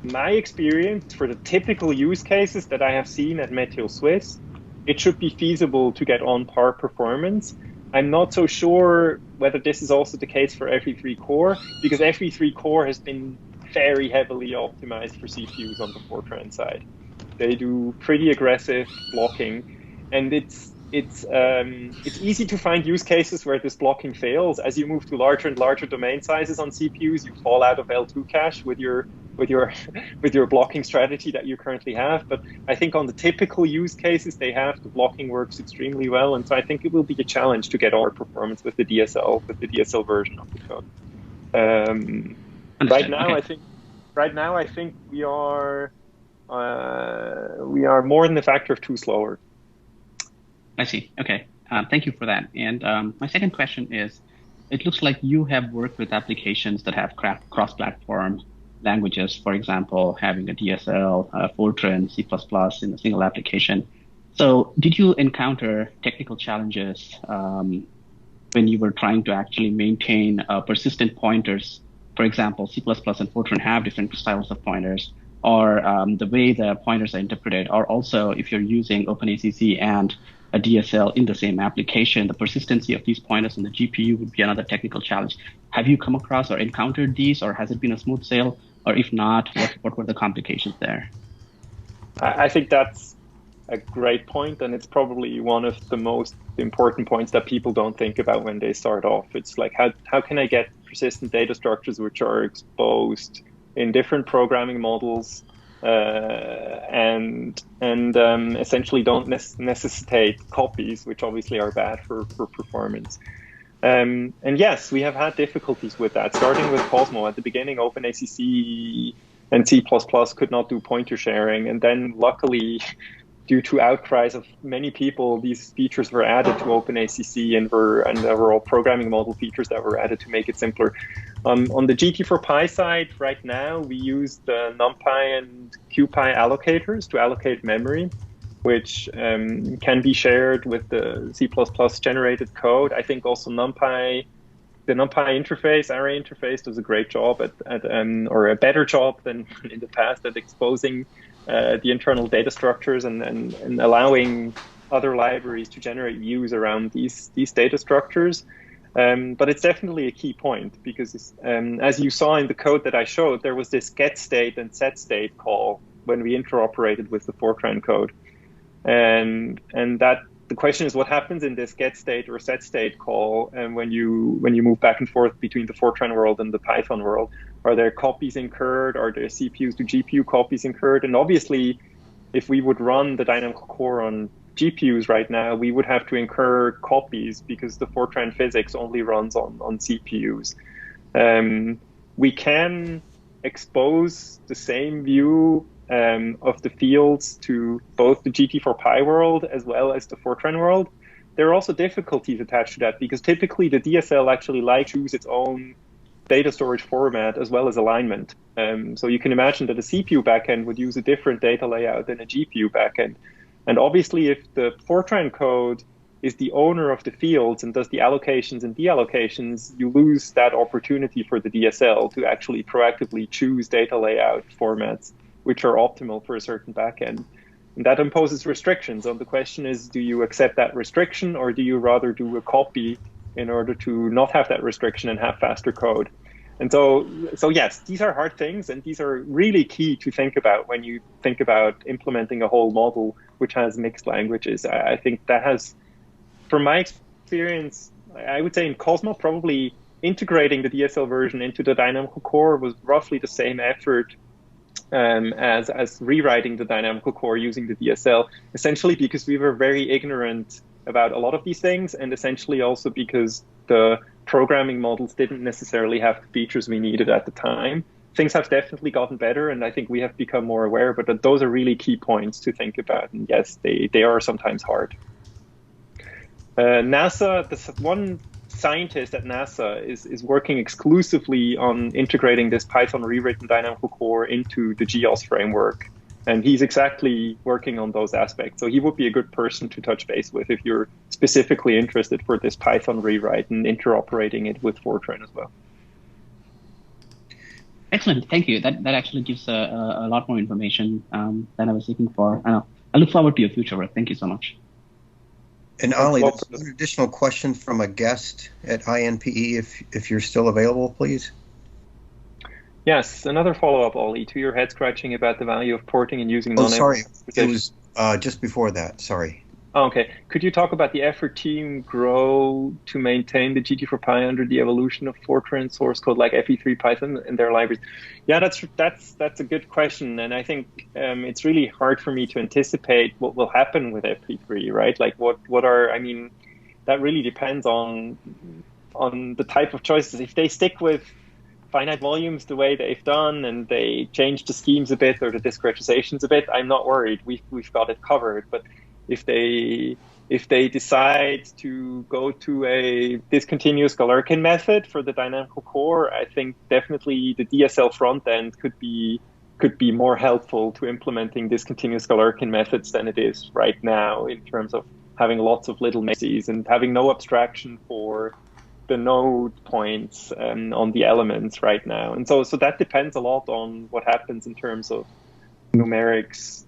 my experience, for the typical use cases that I have seen at Meteo Swiss, it should be feasible to get on-par performance. I'm not so sure whether this is also the case for FV3 Core, because FV3 Core has been very heavily optimized for CPUs on the Fortran side. They do pretty aggressive blocking, and it's easy to find use cases where this blocking fails. As you move to larger and larger domain sizes on CPUs, you fall out of L2 cache with your blocking strategy that you currently have. But I think on the typical use cases they have, the blocking works extremely well, and so I think it will be a challenge to get our performance with the DSL version of the code. Right now, I think we are more than a factor of 2 slower. I see. Okay. Thank you for that. And my second question is, it looks like you have worked with applications that have cross-platform languages, for example, having a DSL, Fortran, C++ in a single application. So did you encounter technical challenges when you were trying to actually maintain persistent pointers? For example, C++ and Fortran have different styles of pointers, or the way the pointers are interpreted, or also if you're using OpenACC and a DSL in the same application, the persistency of these pointers in the GPU would be another technical challenge. Have you come across or encountered these, or has it been a smooth sail? Or if not, what were the complications there? I think that's a great point, and it's probably one of the most important points that people don't think about when they start off. It's like, how can I get persistent data structures which are exposed in different programming models and essentially don't necessitate copies, which obviously are bad for performance. And yes, we have had difficulties with that, starting with Cosmo. At the beginning, OpenACC and C++ could not do pointer sharing. And then luckily, due to outcries of many people, these features were added to OpenACC and there were all programming model features that were added to make it simpler. On the GT4Pi side, right now, we use the NumPy and QPy allocators to allocate memory, which can be shared with the C++ generated code. I think also the NumPy interface, array interface, does a great job or a better job than in the past at exposing the internal data structures and allowing other libraries to generate views around these data structures. But it's definitely a key point because as you saw in the code that I showed, there was this get state and set state call when we interoperated with the Fortran code. And that the question is what happens in this get state or set state call and when you move back and forth between the Fortran world and the Python world. Are there copies incurred? Are there CPU to GPU copies incurred? And obviously, if we would run the dynamical core on GPUs right now, we would have to incur copies because the Fortran physics only runs on CPUs. We can expose the same view of the fields to both the GT4Pi world as well as the Fortran world. There are also difficulties attached to that because typically the DSL actually likes to choose its own data storage format as well as alignment. So you can imagine that a CPU backend would use a different data layout than a GPU backend. And obviously, if the Fortran code is the owner of the fields and does the allocations and deallocations, you lose that opportunity for the DSL to actually proactively choose data layout formats which are optimal for a certain backend. And that imposes restrictions. So the question is, do you accept that restriction or do you rather do a copy in order to not have that restriction and have faster code? And so yes, these are hard things, and these are really key to think about when you think about implementing a whole model which has mixed languages. I think that has, from my experience, I would say in Cosmo, probably integrating the DSL version into the dynamical core was roughly the same effort as rewriting the dynamical core using the DSL, essentially because we were very ignorant about a lot of these things, and essentially also because the programming models didn't necessarily have the features we needed at the time. Things have definitely gotten better, and I think we have become more aware, but those are really key points to think about, and yes, they are sometimes hard. NASA, one scientist at NASA is working exclusively on integrating this Python rewritten dynamical core into the GEOS framework. And he's exactly working on those aspects. So he would be a good person to touch base with if you're specifically interested for this Python rewrite and interoperating it with Fortran as well. Excellent, thank you. That actually gives a lot more information than I was looking for. I look forward to your future work. Thank you so much. And Ali, there's an additional question from a guest at INPE, if you're still available, please. Yes, another follow-up, Ollie, to your head scratching about the value of porting and using sorry, it was just before that, sorry. Oh, okay, could you talk about the effort team grow to maintain the GT4Pi under the evolution of Fortran source code like FV3 Python and their libraries? Yeah, that's a good question, and I think it's really hard for me to anticipate what will happen with FV3, right? Like that really depends on the type of choices. If they stick with finite volumes the way they've done and they change the schemes a bit or the discretizations a bit, I'm not worried. We've got it covered. But if they decide to go to a discontinuous Galerkin method for the dynamical core, I think definitely the DSL front end could be more helpful to implementing discontinuous Galerkin methods than it is right now in terms of having lots of little matrices and having no abstraction for the node points on the elements right now. And so that depends a lot on what happens in terms of numerics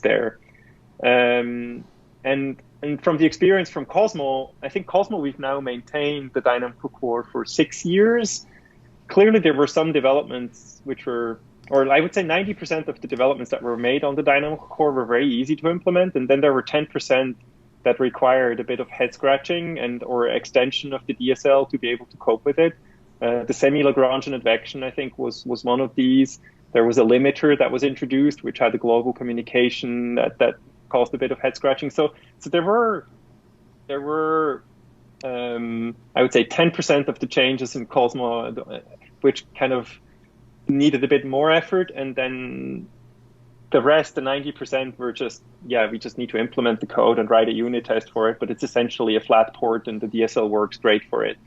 there. And from the experience from Cosmo, I think Cosmo, we've now maintained the dynamical core for 6 years. Clearly there were some developments which were, or I would say 90% of the developments that were made on the dynamical core were very easy to implement. And then there were 10% that required a bit of head scratching and or extension of the DSL to be able to cope with it. The semi-Lagrangian advection, I think, was one of these. There was a limiter that was introduced, which had a global communication that caused a bit of head scratching. So there were I would say 10% of the changes in Cosmo, which kind of needed a bit more effort, and then the rest, the 90%, were just, we just need to implement the code and write a unit test for it, but it's essentially a flat port and the DSL works great for it.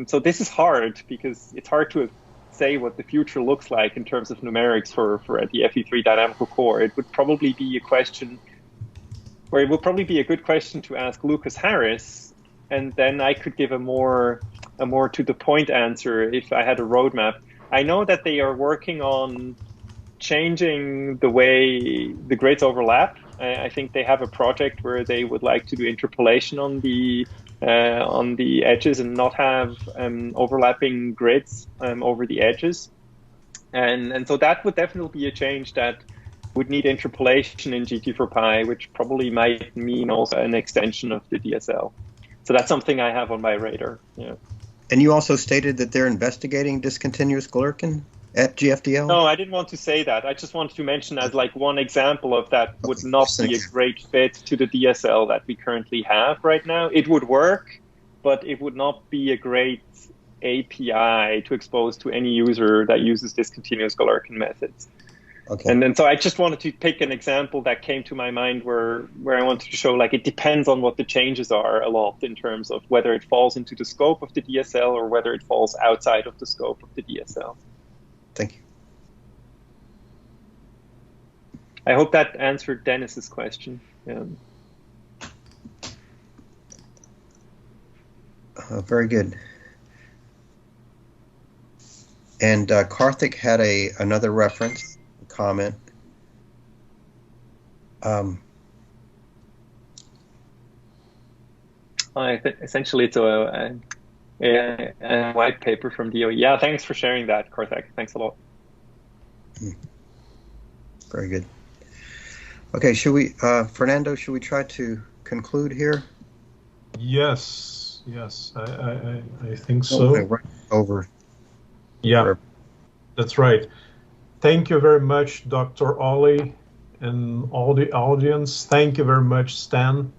So this is hard because it's hard to say what the future looks like in terms of numerics for the FV3 dynamical core. It would probably be a question, or it would probably be a good question to ask Lucas Harris, and then I could give a more to the point answer if I had a roadmap. I know that they are working on changing the way the grids overlap. I think they have a project where they would like to do interpolation on the edges and not have overlapping grids over the edges, and so that would definitely be a change that would need interpolation in GT4Pi, which probably might mean also an extension of the DSL. So that's something I have on my radar. Yeah. And you also stated that they're investigating discontinuous Galerkin at GFDL? No, I didn't want to say that. I just wanted to mention as like one example of that would not be a great fit to the DSL that we currently have right now. It would work, but it would not be a great API to expose to any user that uses discontinuous Galerkin methods. Okay. And then so I just wanted to pick an example that came to my mind where I wanted to show like it depends on what the changes are a lot in terms of whether it falls into the scope of the DSL or whether it falls outside of the scope of the DSL. Thank you. I hope that answered Dennis's question. Very good. And Karthik had another reference comment. Essentially, it's a white paper from DOE. Yeah, thanks for sharing that, Karthik. Thanks a lot. Very good. Okay, should we, Fernando, should we try to conclude here? Yes, I think so. Okay, right over. Yeah, that's right. Thank you very much, Dr. Ollie, and all the audience. Thank you very much, Stan.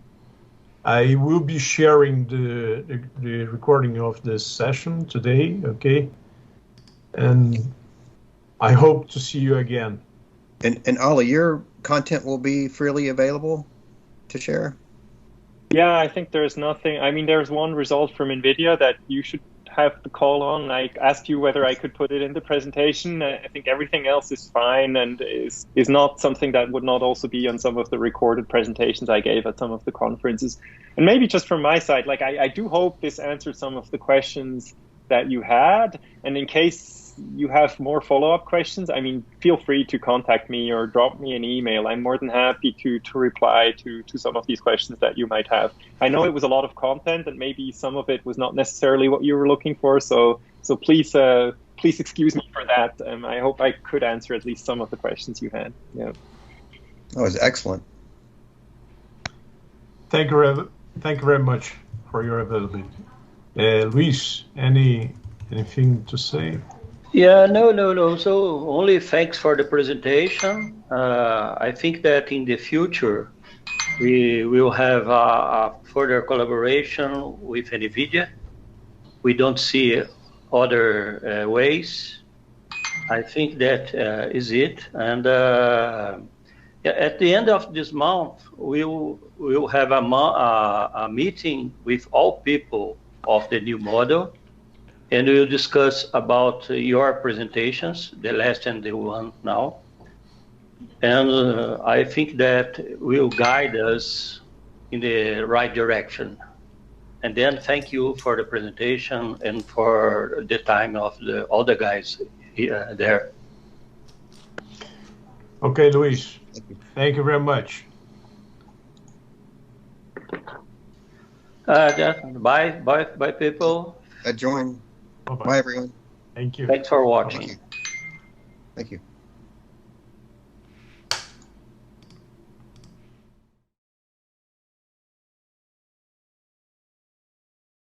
I will be sharing the recording of this session today, okay? And I hope to see you again. And Ollie, your content will be freely available to share? Yeah, I think there's nothing. I mean, there's one result from NVIDIA that you should have the call on. I asked you whether I could put it in the presentation. I think everything else is fine and is not something that would not also be on some of the recorded presentations I gave at some of the conferences. And maybe just from my side, like I do hope this answered some of the questions that you had. And in case you have more follow-up questions, I mean, feel free to contact me or drop me an email. I'm more than happy to reply to some of these questions that you might have. I know it was a lot of content and maybe some of it was not necessarily what you were looking for, so please excuse me for that. I hope I could answer at least some of the questions you had. Yeah. That was excellent. Thank you very much for your availability. Luis, anything to say? Yeah, no. So only thanks for the presentation. I think that in the future, we will have a further collaboration with NVIDIA. We don't see other ways. I think that is it. And at the end of this month, we will have a meeting with all people of the new model. And we'll discuss about your presentations, the last and the one now. And I think that will guide us in the right direction. And then thank you for the presentation and for the time of all the guys here, there. Okay, Luis. Thank you very much. Bye, people. Join. Bye-bye. Bye, everyone. Thank you. Thanks for watching. Thank you.